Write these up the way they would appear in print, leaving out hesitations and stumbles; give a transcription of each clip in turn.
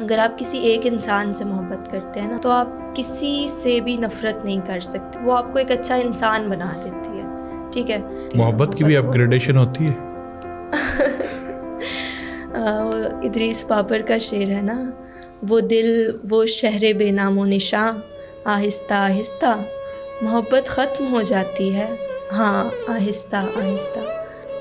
اگر آپ کسی ایک انسان سے محبت کرتے ہیں نا تو آپ کسی سے بھی نفرت نہیں کر سکتے. وہ آپ کو ایک اچھا انسان بنا دیتی ہے. ٹھیک ہے, محبت کی بھی اپ گریڈیشن ہوتی ہے. ادریس بابر کا شعر ہے نا, وہ دل وہ شہر بے نام و نشاں, آہستہ آہستہ محبت ختم ہو جاتی ہے, ہاں آہستہ آہستہ.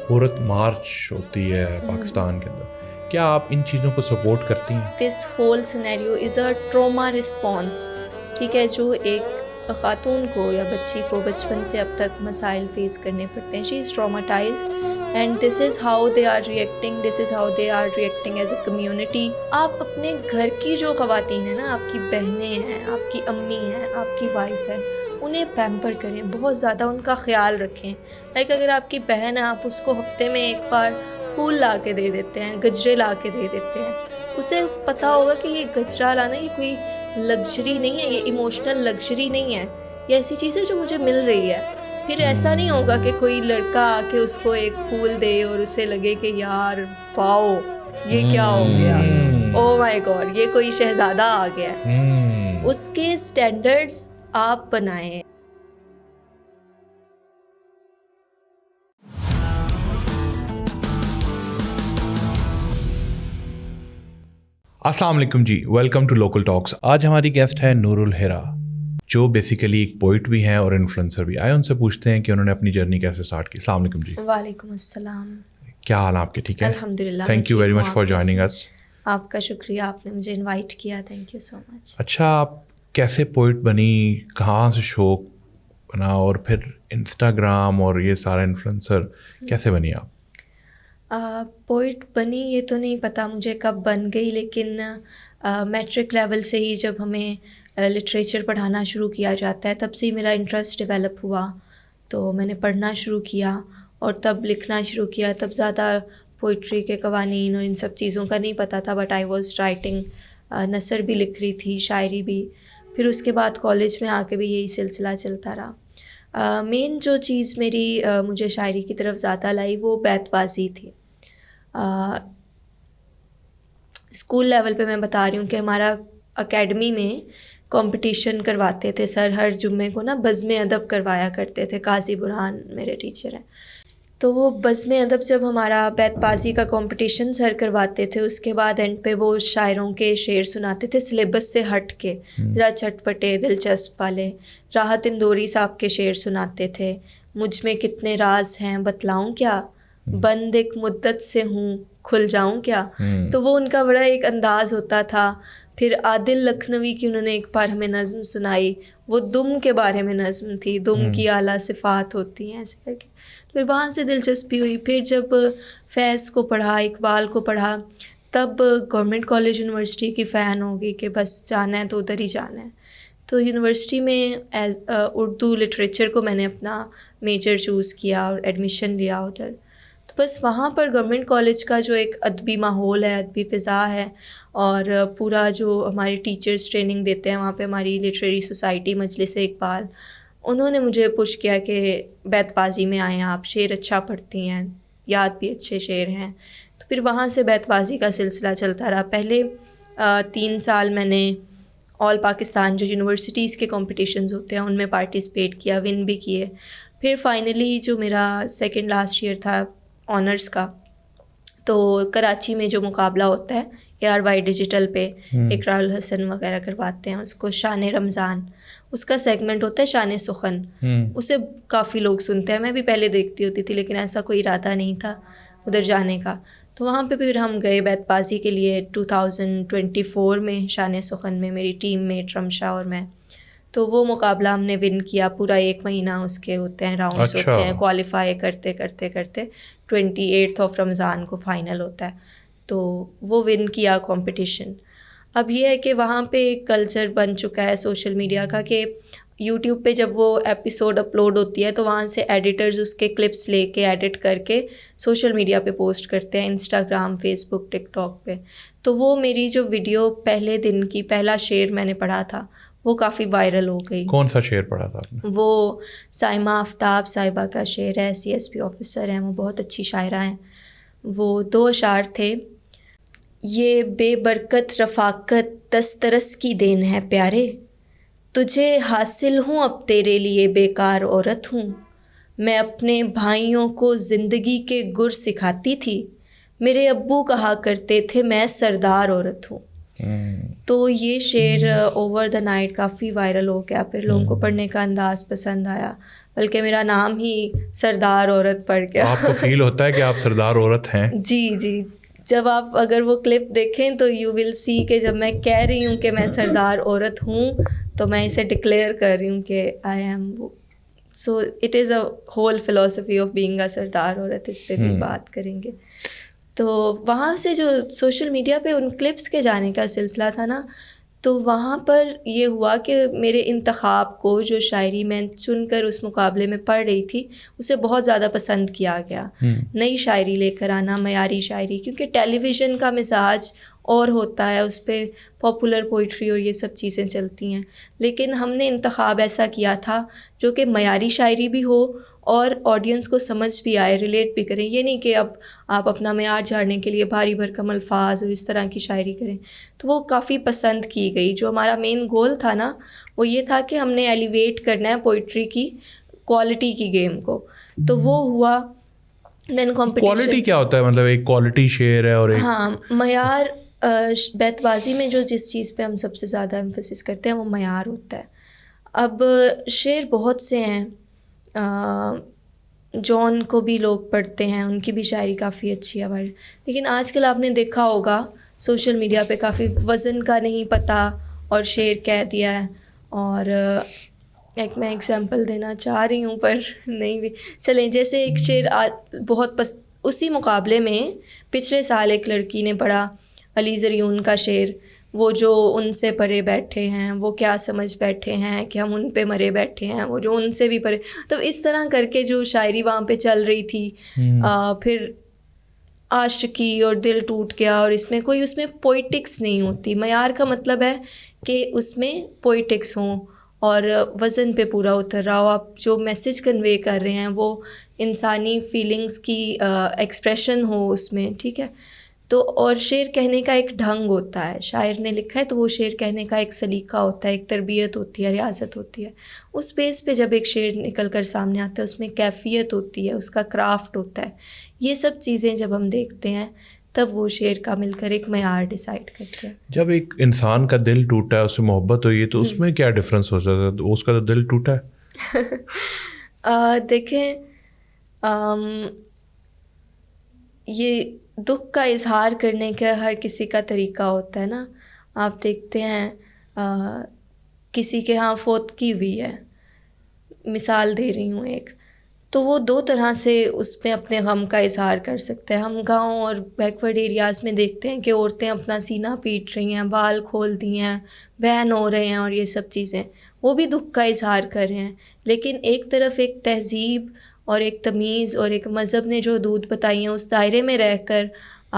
عورت مارچ ہوتی ہے پاکستان کے اندر, کیا آپ ان چیزوں کو سپورٹ کرتی ہیں؟ دس whole scenario is a trauma response. ٹھیک ہے, جو ایک خاتون کو یا بچی کو بچپن سے اب تک مسائل فیس کرنے پڑتے ہیں. She is traumatized and this is how they are reacting, this is how they are reacting as a community. آپ اپنے گھر کی جو خواتین ہیں نا, آپ کی بہنیں ہیں, آپ کی امی ہیں, آپ کی وائف ہے, انہیں پیمپر کریں, بہت زیادہ ان کا خیال رکھیں. لائک اگر آپ کی بہن ہے, آپ اس کو ہفتے میں ایک بار پھول لا کے دے دیتے ہیں, گجرے لا کے دے دیتے ہیں. اسے پتہ ہوگا کہ یہ گجرا لانا یہ کوئی لگژری نہیں ہے, یہ ایموشنل لگژری نہیں ہے, یہ ایسی چیز ہے جو مجھے مل رہی ہے. پھر ایسا نہیں ہوگا کہ کوئی لڑکا آ کے اس کو ایک پھول دے اور اسے لگے کہ یار واؤ یہ کیا ہو گیا, او مائی گاڈ یہ کوئی شہزادہ آ گیا ہے. اس کے اسٹینڈرڈز آپ بنائیں. السلام علیکم جی, ویلکم ٹو لوکل ٹاکس. آج ہماری گیسٹ ہے نور الہرا, جو بیسیکلی ایک پوئٹ بھی ہیں اور انفلوئنسر بھی. آئے ان سے پوچھتے ہیں کہ انہوں نے اپنی جرنی کیسے اسٹارٹ کی. السلام علیکم جی. وعلیکم السلام. کیا حال ہے آپ کے؟ ٹھیک ہے الحمد للہ. Thank you very much for joining us. آپ کا شکریہ, آپ نے مجھے انوائٹ کیا, تھینک یو سو مچ. اچھا, آپ کیسے پوئٹ بنی, کہاں سے شوق بنا, اور پھر انسٹاگرام اور یہ سارا انفلوئنسر کیسے بنی آپ؟ پوئٹ بنی یہ تو نہیں پتہ مجھے کب بن گئی, لیکن میٹرک لیول سے ہی جب ہمیں لٹریچر پڑھانا شروع کیا جاتا ہے تب سے ہی میرا انٹرسٹ ڈیولپ ہوا. تو میں نے پڑھنا شروع کیا اور تب لکھنا شروع کیا. تب زیادہ پوئٹری کے قوانین اور ان سب چیزوں کا نہیں پتہ تھا, بٹ آئی واز رائٹنگ. نثر بھی لکھ رہی تھی, شاعری بھی. پھر اس کے بعد کالج میں آ کے بھی یہی سلسلہ چلتا رہا. مین جو چیز میری مجھے شاعری کی طرف زیادہ لائی وہ بیت بازی تھی. اسکول لیول پہ میں بتا رہی ہوں کہ ہمارا اکیڈمی میں کمپٹیشن کرواتے تھے سر, ہر جمعے کو نا بزم ادب کروایا کرتے تھے. قاضی برہان میرے ٹیچر ہیں. تو وہ بزم ادب جب ہمارا بیت بازی کا کمپٹیشن سر کرواتے تھے, اس کے بعد اینڈ پہ وہ شاعروں کے شعر سناتے تھے سلیبس سے ہٹ کے, ذرا چٹپٹے دلچسپ والے. راحت اندوری صاحب کے شعر سناتے تھے. مجھ میں کتنے راز ہیں بتلاؤں کیا, بند ایک مدت سے ہوں کھل جاؤں کیا. تو وہ ان کا بڑا ایک انداز ہوتا تھا. پھر عادل لکھنوی کی انہوں نے ایک بار ہمیں نظم سنائی, وہ دم کے بارے میں نظم تھی, دم کی اعلیٰ صفات ہوتی ہیں ایسے کر کے. پھر وہاں سے دلچسپی ہوئی. پھر جب فیض کو پڑھا, اقبال کو پڑھا, تب گورنمنٹ کالج یونیورسٹی کی فین ہو گئی کہ بس جانا ہے تو ادھر ہی جانا ہے. تو یونیورسٹی میں اردو لٹریچر کو میں نے اپنا میجر چوز کیا اور ایڈمیشن لیا ادھر. تو بس وہاں پر گورنمنٹ کالج کا جو ایک ادبی ماحول ہے, ادبی فضا ہے, اور پورا جو ہمارے ٹیچرز ٹریننگ دیتے ہیں وہاں پہ ہماری لٹریری سوسائٹی مجلس اقبال, انہوں نے مجھے پش کیا کہ بیت بازی میں آئیں آپ, شعر اچھا پڑھتی ہیں, یاد بھی اچھے شعر ہیں. تو پھر وہاں سے بیت بازی کا سلسلہ چلتا رہا. پہلے 3 سال میں نے آل پاکستان جو یونیورسٹیز کے کمپٹیشنز ہوتے ہیں ان میں پارٹیسپیٹ کیا, ون بھی کیے. پھر فائنلی جو میرا سیکنڈ لاسٹ ایئر تھا آنرس کا, تو کراچی میں جو مقابلہ ہوتا ہے ARY ڈیجیٹل پہ اقرا الحسن وغیرہ کرواتے ہیں, اس کو شان رمضان, اس کا سیگمنٹ ہوتا ہے شان سخن. اسے کافی لوگ سنتے ہیں, میں بھی پہلے دیکھتی ہوتی تھی لیکن ایسا کوئی ارادہ نہیں تھا ادھر جانے کا. تو وہاں پہ پھر ہم گئے بیت بازی کے لیے 2024 میں شان سخن میں, میری ٹیم میٹ رمشا اور میں. تو وہ مقابلہ ہم نے ون کیا. پورا 1 مہینہ اس کے ہوتے ہیں, راؤنڈس ہوتے ہیں, کوالیفائی کرتے کرتے کرتے 28 رمضان کو فائنل ہوتا ہے. تو وہ ون کیا کمپٹیشن. اب یہ ہے کہ وہاں پہ ایک کلچر بن چکا ہے سوشل میڈیا کا کہ یوٹیوب پہ جب وہ ایپیسوڈ اپلوڈ ہوتی ہے تو وہاں سے ایڈیٹرز اس کے کلپس لے کے ایڈٹ کر کے سوشل میڈیا پہ پوسٹ کرتے ہیں, انسٹاگرام, فیس بک, ٹک ٹاک پہ. تو وہ میری جو ویڈیو پہلے دن کی پہلا شعر میں نے پڑھا تھا وہ کافی وائرل ہو گئی. کون سا شعر پڑھا تھا آپ نے؟ وہ سائمہ آفتاب صاحبہ کا شعر ہے, CSP آفیسر ہیں, وہ بہت اچھی شاعرہ ہیں. وہ 2 اشعار تھے. یہ بے برکت رفاقت دسترس کی دین ہے پیارے، تجھے حاصل ہوں اب تیرے لیے بیکار عورت ہوں، میں اپنے بھائیوں کو زندگی کے گر سکھاتی تھی، میرے ابو کہا کرتے تھے میں سردار عورت ہوں۔ تو یہ شعر اوور دا نائٹ کافی وائرل ہو گیا، پھر لوگوں کو پڑھنے کا انداز پسند آیا، بلکہ میرا نام ہی سردار عورت پڑ گیا۔ آپ کو فیل ہوتا ہے کہ آپ سردار عورت ہیں؟ جی جی، جب آپ اگر وہ کلپ دیکھیں تو یو ول سی کہ جب میں کہہ رہی ہوں کہ میں سردار عورت ہوں تو میں اسے ڈکلیئر کر رہی ہوں کہ آئی ایم وہ۔ So it is a whole philosophy of being a سردار عورت، اس پہ بھی بات کریں گے۔ تو وہاں سے جو سوشل میڈیا پہ ان کلپس کے جانے کا سلسلہ تھا نا، تو وہاں پر یہ ہوا کہ میرے انتخاب کو جو شاعری میں چن کر اس مقابلے میں پڑھ رہی تھی اسے بہت زیادہ پسند کیا گیا۔ نئی شاعری لے کر آنا، معیاری شاعری، کیونکہ ٹیلی ویژن کا مزاج اور ہوتا ہے، اس پہ پاپولر پوئٹری اور یہ سب چیزیں چلتی ہیں، لیکن ہم نے انتخاب ایسا کیا تھا جو کہ معیاری شاعری بھی ہو اور آڈینس کو سمجھ بھی آئے، ریلیٹ بھی کریں۔ یہ نہیں کہ اب آپ اپنا معیار جھاڑنے کے لیے بھاری بھرکم الفاظ اور اس طرح کی شاعری کریں۔ تو وہ کافی پسند کی گئی۔ جو ہمارا مین گول تھا نا وہ یہ تھا کہ ہم نے ایلیویٹ کرنا ہے پوئٹری کی کوالٹی کی گیم کو، تو وہ ہوا۔ دین کمپٹیشن، کوالٹی کیا ہوتا ہے؟ مطلب ایک کوالٹی شعر ہے اور ایک ہاں معیار، بیت بازی میں جو جس چیز پہ ہم سب سے زیادہ ایمفیسس کرتے ہیں وہ معیار ہوتا ہے۔ اب شعر بہت سے ہیں، جون کو بھی لوگ پڑھتے ہیں، ان کی بھی شاعری کافی اچھی ہے، لیکن آج کل آپ نے دیکھا ہوگا سوشل میڈیا پہ کافی وزن کا نہیں پتہ اور شعر کہہ دیا ہے۔ اور ایک میں ایگزامپل دینا چاہ رہی ہوں پر نہیں بھی چلیں، جیسے ایک شعر بہت اسی مقابلے میں پچھلے سال ایک لڑکی نے پڑھا علی زریون کا شعر، وہ جو ان سے پرے بیٹھے ہیں وہ کیا سمجھ بیٹھے ہیں کہ ہم ان پہ مرے بیٹھے ہیں، وہ جو ان سے بھی پرے، تو اس طرح کر کے جو شاعری وہاں پہ چل رہی تھی۔ پھر عاشقی اور دل ٹوٹ گیا، اور اس میں پوئٹکس نہیں ہوتی۔ معیار کا مطلب ہے کہ اس میں پوئٹکس ہوں اور وزن پہ پورا اتر رہا ہو، آپ جو میسج کنوے کر رہے ہیں وہ انسانی فیلنگس کی ایکسپریشن ہو اس میں، ٹھیک ہے۔ تو اور شعر کہنے کا ایک ڈھنگ ہوتا ہے، شاعر نے لکھا ہے تو وہ شعر کہنے کا ایک سلیقہ ہوتا ہے، ایک تربیت ہوتی ہے، ریاضت ہوتی ہے۔ اس بیس پہ جب ایک شعر نکل کر سامنے آتا ہے اس میں کیفیت ہوتی ہے، اس کا کرافٹ ہوتا ہے۔ یہ سب چیزیں جب ہم دیکھتے ہیں تب وہ شعر کا مل کر ایک معیار ڈیسائیڈ کرتے ہیں۔ جب ایک انسان کا دل ٹوٹا ہے، اس سے محبت ہوئی ہے، تو اس میں کیا ڈفرینس ہو سکتا ہے؟ اس کا تو دل ٹوٹا ہے۔ دیکھیں، یہ دکھ کا اظہار کرنے کا ہر کسی کا طریقہ ہوتا ہے نا۔ آپ دیکھتے ہیں کسی کے ہاں فوتگی ہوئی ہے، مثال دے رہی ہوں ایک، تو وہ دو طرح سے اس میں اپنے غم کا اظہار کر سکتے ہیں۔ ہم گاؤں اور بیکورڈ ایریاز میں دیکھتے ہیں کہ عورتیں اپنا سینہ پیٹ رہی ہیں، بال کھول دی ہیں، بہن ہو رہے ہیں اور یہ سب چیزیں، وہ بھی دکھ کا اظہار کر رہے ہیں۔ لیکن ایک طرف ایک تہذیب اور ایک تمیز اور ایک مذہب نے جو حدود بتائی ہیں اس دائرے میں رہ کر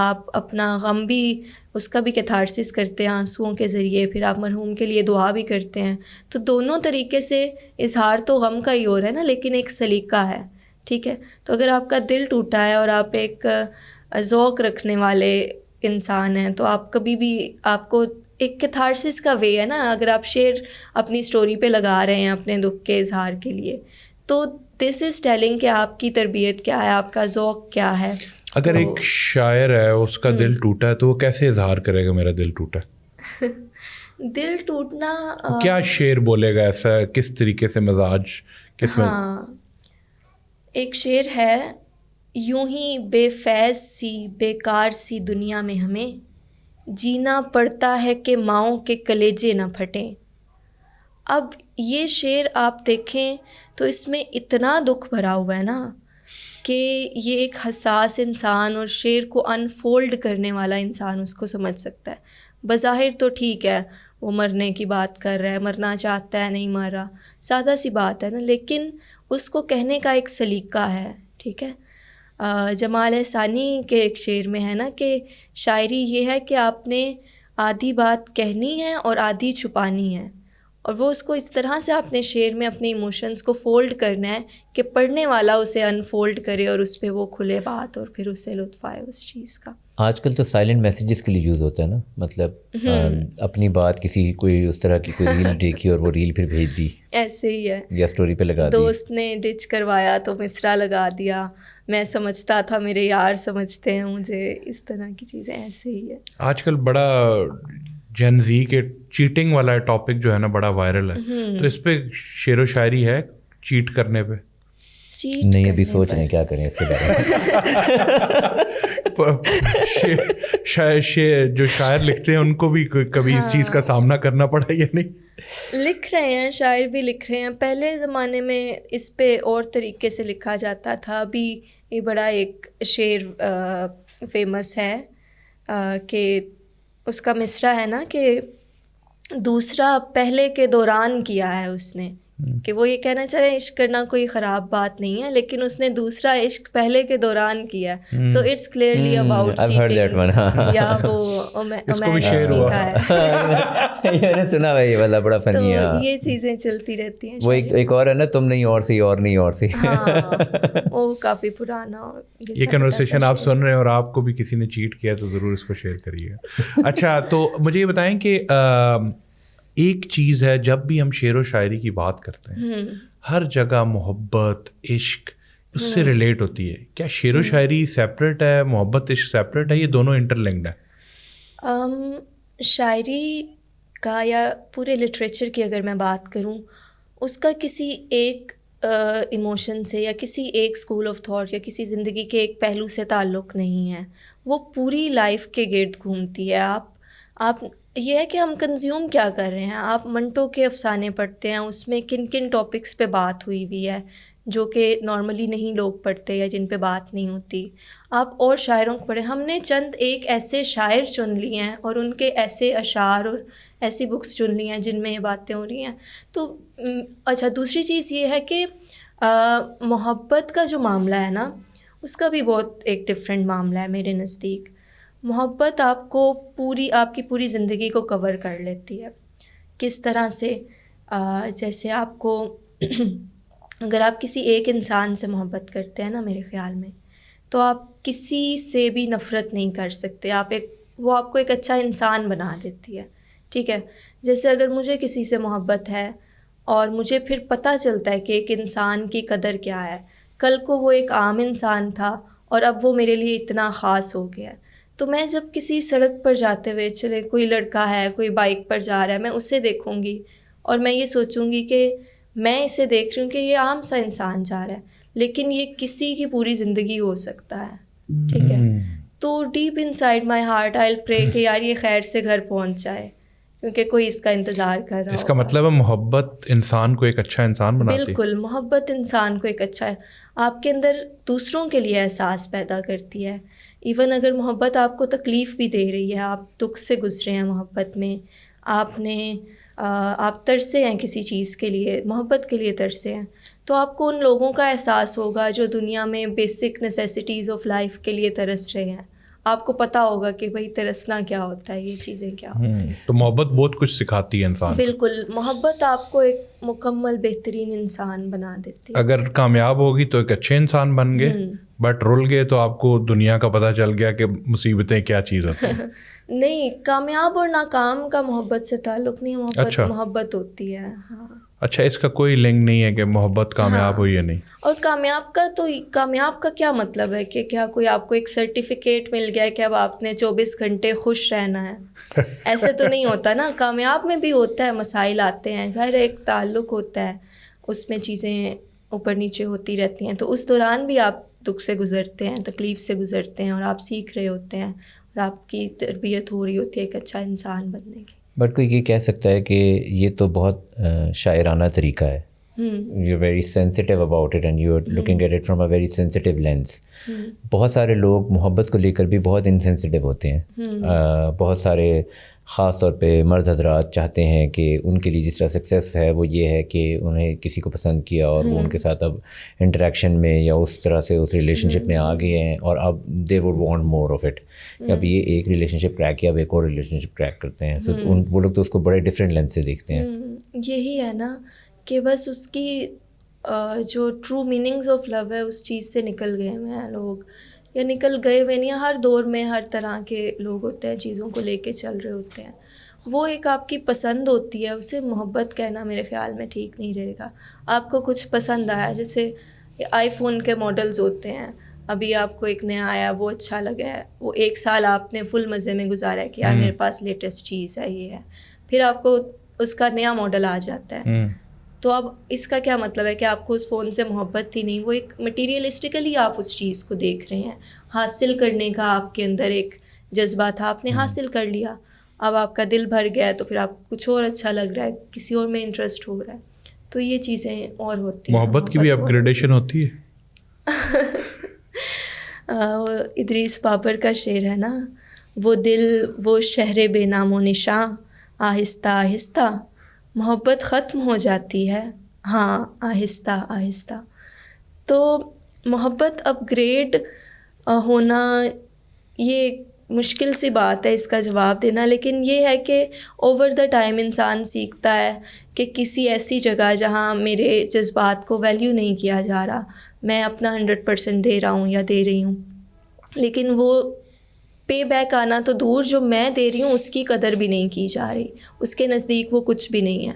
آپ اپنا غم بھی، اس کا بھی کیتھارسس کرتے ہیں آنسوؤں کے ذریعے، پھر آپ مرحوم کے لیے دعا بھی کرتے ہیں۔ تو دونوں طریقے سے اظہار تو غم کا ہی ہو رہا ہے نا، لیکن ایک سلیقہ ہے، ٹھیک ہے۔ تو اگر آپ کا دل ٹوٹا ہے اور آپ ایک ذوق رکھنے والے انسان ہیں تو آپ کبھی بھی، آپ کو ایک کیتھارسس کا وے ہے نا، اگر آپ شعر اپنی سٹوری پہ لگا رہے ہیں اپنے دکھ کے اظہار کے لیے، تو دس از ٹیلنگ کہ آپ کی تربیت کیا ہے، آپ کا ذوق کیا ہے۔ اگر ایک شاعر ہے اس کا دل ٹوٹا ہے تو وہ کیسے اظہار کرے گا میرا دل ٹوٹا ہے؟ دل ٹوٹنا کیا شعر بولے گا ایسا، کس طریقے سے مزاج کس میں؟ ہاں، ایک شعر ہے، یوں ہی بے فیض سی بیکار سی دنیا میں ہمیں جینا پڑتا ہے کہ ماؤں کے کلیجے نہ پھٹیں۔ اب یہ شعر آپ دیکھیں تو اس میں اتنا دکھ بھرا ہوا ہے نا کہ یہ ایک حساس انسان اور شعر کو انفولڈ کرنے والا انسان اس کو سمجھ سکتا ہے۔ بظاہر تو ٹھیک ہے، وہ مرنے کی بات کر رہا ہے، مرنا چاہتا ہے، نہیں مر رہا، سادہ سی بات ہے نا، لیکن اس کو کہنے کا ایک سلیقہ ہے، ٹھیک ہے۔ جمال احسانی کے ایک شعر میں ہے نا کہ شاعری یہ ہے کہ آپ نے آدھی بات کہنی ہے اور آدھی چھپانی ہے، اور وہ اس کو اس طرح سے اپنے شعر میں اپنے ایموشنز کو فولڈ کرنا ہے کہ پڑھنے والا اسے انفولڈ کرے اور اس پہ وہ کھلے بات اور پھر اسے لطف آئے اس چیز کا۔ آج کل تو سائلنٹ میسیجز کے لیے یوز ہوتا ہے نا, مطلب اپنی بات کسی کوئی اس طرح کی کوئی ریل دیکھی اور وہ ریل پھر بھیج دی, ایسے ہی ہے, یا اسٹوری پہ لگا دی. دوست نے ڈچ کروایا تو مصرع لگا دیا, میں سمجھتا تھا میرے یار سمجھتے ہیں مجھے, اس طرح کی چیزیں ایسے ہی ہے. آج کل بڑا جن زی کے چیٹنگ والا ٹاپک جو ہے نا بڑا وائرل ہے, تو اس پہ شعر و شاعری ہے چیٹ کرنے پہ؟ نہیں, ابھی سوچ رہے ہیں کیا کریں اس کے بارے میں. جو شاعر لکھتے ہیں ان کو بھی کبھی اس چیز کا سامنا کرنا پڑا یا نہیں؟ لکھ رہے ہیں, شاعر بھی لکھ رہے ہیں. پہلے زمانے میں اس پہ اور طریقے سے لکھا جاتا تھا. ابھی یہ بڑا ایک شعر فیمس ہے کہ اس کا مصرع ہے نا کہ دوسرا پہلے کے دوران کیا ہے اس نے, کہ وہ یہ کہنا چاہ رہے ہیں عشق کرنا کوئی خراب بات نہیں ہے, لیکن اس نے دوسرا عشق پہلے کے دوران کیا ہے. So it's clearly about cheating, یا وہ کا ہے. میں نے سنا ہے یہ والا, بڑا فنی ہے. یہ چیزیں چلتی رہتی ہیں. وہ ایک اور ہے نا, تم نہیں اور سی اور نہیں اور سی, وہ کافی پرانا. یہ کنورسیشن آپ سن رہے ہیں اور آپ کو بھی کسی نے چیٹ کیا تو ضرور اس کو شیئر کریے. اچھا, تو مجھے یہ بتائیں کہ ایک چیز ہے, جب بھی ہم شعر و شاعری کی بات کرتے ہیں ہر جگہ محبت عشق اس سے ریلیٹ ہوتی ہے. کیا شعر و شاعری سیپریٹ ہے, محبت عشق سیپریٹ ہے, یہ دونوں انٹر لنکڈ ہے؟ شاعری کا یا پورے لٹریچر کی اگر میں بات کروں, اس کا کسی ایک ایموشن سے یا کسی ایک اسکول آف تھاٹ یا کسی زندگی کے ایک پہلو سے تعلق نہیں ہے, وہ پوری لائف کے گرد گھومتی ہے. آپ یہ ہے کہ ہم کنزیوم کیا کر رہے ہیں. آپ منٹو کے افسانے پڑھتے ہیں, اس میں کن کن ٹاپکس پہ بات ہوئی ہوئی ہے جو کہ نارملی نہیں لوگ پڑھتے یا جن پہ بات نہیں ہوتی. آپ اور شاعروں کو پڑھیں. ہم نے چند ایک ایسے شاعر چن لیے ہیں اور ان کے ایسے اشعار اور ایسی بکس چن لی ہیں جن میں یہ باتیں ہو رہی ہیں. تو اچھا, دوسری چیز یہ ہے کہ محبت کا جو معاملہ ہے نا, اس کا بھی بہت ایک ڈفرینٹ معاملہ ہے میرے نزدیک. محبت آپ کو آپ کی پوری زندگی کو کور کر لیتی ہے. کس طرح سے؟ جیسے آپ کو اگر آپ کسی ایک انسان سے محبت کرتے ہیں نا, میرے خیال میں, تو آپ کسی سے بھی نفرت نہیں کر سکتے. وہ آپ کو ایک اچھا انسان بنا دیتی ہے. ٹھیک ہے, جیسے اگر مجھے کسی سے محبت ہے اور مجھے پھر پتہ چلتا ہے کہ ایک انسان کی قدر کیا ہے, کل کو وہ ایک عام انسان تھا اور اب وہ میرے لیے اتنا خاص ہو گیا, تو میں جب کسی سڑک پر جاتے ہوئے, چلے کوئی لڑکا ہے, کوئی بائک پر جا رہا ہے, میں اسے دیکھوں گی اور میں یہ سوچوں گی کہ میں اسے دیکھ رہی ہوں کہ یہ عام سا انسان جا رہا ہے, لیکن یہ کسی کی پوری زندگی ہو سکتا ہے. ٹھیک ہے, تو deep inside my heart I will pray کہ یار یہ خیر سے گھر پہنچ جائے, کیونکہ کوئی اس کا انتظار کر رہا. اس کا مطلب ہے محبت انسان کو ایک اچھا انسان بناتی ہے. بالکل, محبت انسان کو ایک اچھا ہے, آپ کے اندر دوسروں کے لیے احساس پیدا کرتی ہے. ایون اگر محبت آپ کو تکلیف بھی دے رہی ہے, آپ دکھ سے گزرے ہیں محبت میں, آپ ترسے ہیں کسی چیز کے لیے, محبت کے لیے ترسے ہیں, تو آپ کو ان لوگوں کا احساس ہوگا جو دنیا میں بیسک نیسیسٹیز آف لائف کے لیے ترس رہے ہیں. آپ کو پتہ ہوگا کہ بھائی ترسنا کیا ہوتا ہے, یہ چیزیں کیا ہوتی ہیں. تو محبت بہت کچھ سکھاتی ہے انسان. بالکل, محبت آپ کو ایک مکمل بہترین انسان بنا دیتی ہے. اگر کامیاب ہوگی تو ایک اچھے انسان بن گئے, بٹ رول گئے تو آپ کو دنیا کا پتہ چل گیا کہ مصیبتیں کیا چیز ہوتی ہیں. نہیں, کامیاب اور ناکام کا محبت سے تعلق نہیں, محبت ہوتی ہے. ہاں. اچھا, اس کا کوئی لنک نہیں ہے کہ محبت کامیاب ہوئی یا نہیں. اور کامیاب کا کیا مطلب ہے کہ کیا کوئی آپ کو ایک سرٹیفکیٹ مل گیا ہے کہ اب آپ نے 24 گھنٹے خوش رہنا ہے؟ ایسے تو نہیں ہوتا نا. کامیاب میں بھی ہوتا ہے, مسائل آتے ہیں, ظاہر ایک تعلق ہوتا ہے, اس میں چیزیں اوپر نیچے ہوتی رہتی ہیں, تو اس دوران بھی آپ دکھ سے گزرتے ہیں, تکلیف سے گزرتے ہیں, اور آپ سیکھ رہے ہوتے ہیں اور آپ کی تربیت ہو رہی ہوتی ہے ایک اچھا انسان بننے کی. بٹ کوئی یہ کہہ سکتا ہے کہ یہ تو بہت شاعرانہ طریقہ ہے. You're very sensitive about it and you're looking at it from a very sensitive lens. بہت سارے لوگ محبت کو لے کر بھی بہت انسینسٹیو ہوتے ہیں. بہت سارے خاص طور پہ مرد حضرات چاہتے ہیں کہ ان کے لیے جس طرح سکسیس ہے وہ یہ ہے کہ انہیں کسی کو پسند کیا اور وہ ان کے ساتھ اب انٹریکشن میں یا اس طرح سے اس ریلیشن شپ میں آ گئے ہیں, اور اب they would want more of it. اب یہ ایک ریلیشن شپ کریک کیا, اب ایک اور ریلیشن شپ کریک کرتے ہیں. تو وہ لوگ تو اس کو بڑے ڈفرینٹ لینس سے دیکھتے ہیں. یہی ہے نا کہ بس اس کی جو ٹرو میننگز آف لو ہے اس چیز سے نکل گئے ہیں لوگ. یا نکل گئے ہوئے نہیں ہیں. ہر دور میں ہر طرح کے لوگ ہوتے ہیں, چیزوں کو لے کے چل رہے ہوتے ہیں. وہ ایک آپ کی پسند ہوتی ہے, اسے محبت کہنا میرے خیال میں ٹھیک نہیں رہے گا. آپ کو کچھ پسند آیا, جیسے آئی فون کے ماڈلز ہوتے ہیں, ابھی آپ کو ایک نیا آیا, وہ اچھا لگا ہے, وہ 1 سال آپ نے فل مزے میں گزارا ہے کہ یار میرے پاس لیٹسٹ چیز ہے, یہ ہے. پھر آپ کو اس کا نیا ماڈل آ جاتا ہے, تو اب اس کا کیا مطلب ہے کہ آپ کو اس فون سے محبت ہی نہیں, وہ ایک مٹیریلسٹکلی آپ اس چیز کو دیکھ رہے ہیں. حاصل کرنے کا آپ کے اندر ایک جذبہ تھا, آپ نے حاصل کر لیا, اب آپ کا دل بھر گیا ہے, تو پھر آپ کو کچھ اور اچھا لگ رہا ہے, کسی اور میں انٹرسٹ ہو رہا ہے. تو یہ چیزیں اور ہوتی ہیں. محبت کی بھی اپ گریڈیشن ہوتی ہے. ادریس بابر کا شعر ہے نا, وہ دل وہ شہر بے نام و نشاں, آہستہ آہستہ محبت ختم ہو جاتی ہے, ہاں آہستہ آہستہ. تو محبت اپ گریڈ ہونا یہ مشکل سی بات ہے اس کا جواب دینا, لیکن یہ ہے کہ اوور دا ٹائم انسان سیکھتا ہے کہ کسی ایسی جگہ جہاں میرے جذبات کو ویلیو نہیں کیا جا رہا, میں اپنا 100% دے رہا ہوں یا دے رہی ہوں, لیکن وہ پے بیک آنا تو دور, جو میں دے رہی ہوں اس کی قدر بھی نہیں کی جا رہی, اس کے نزدیک وہ کچھ بھی نہیں ہے.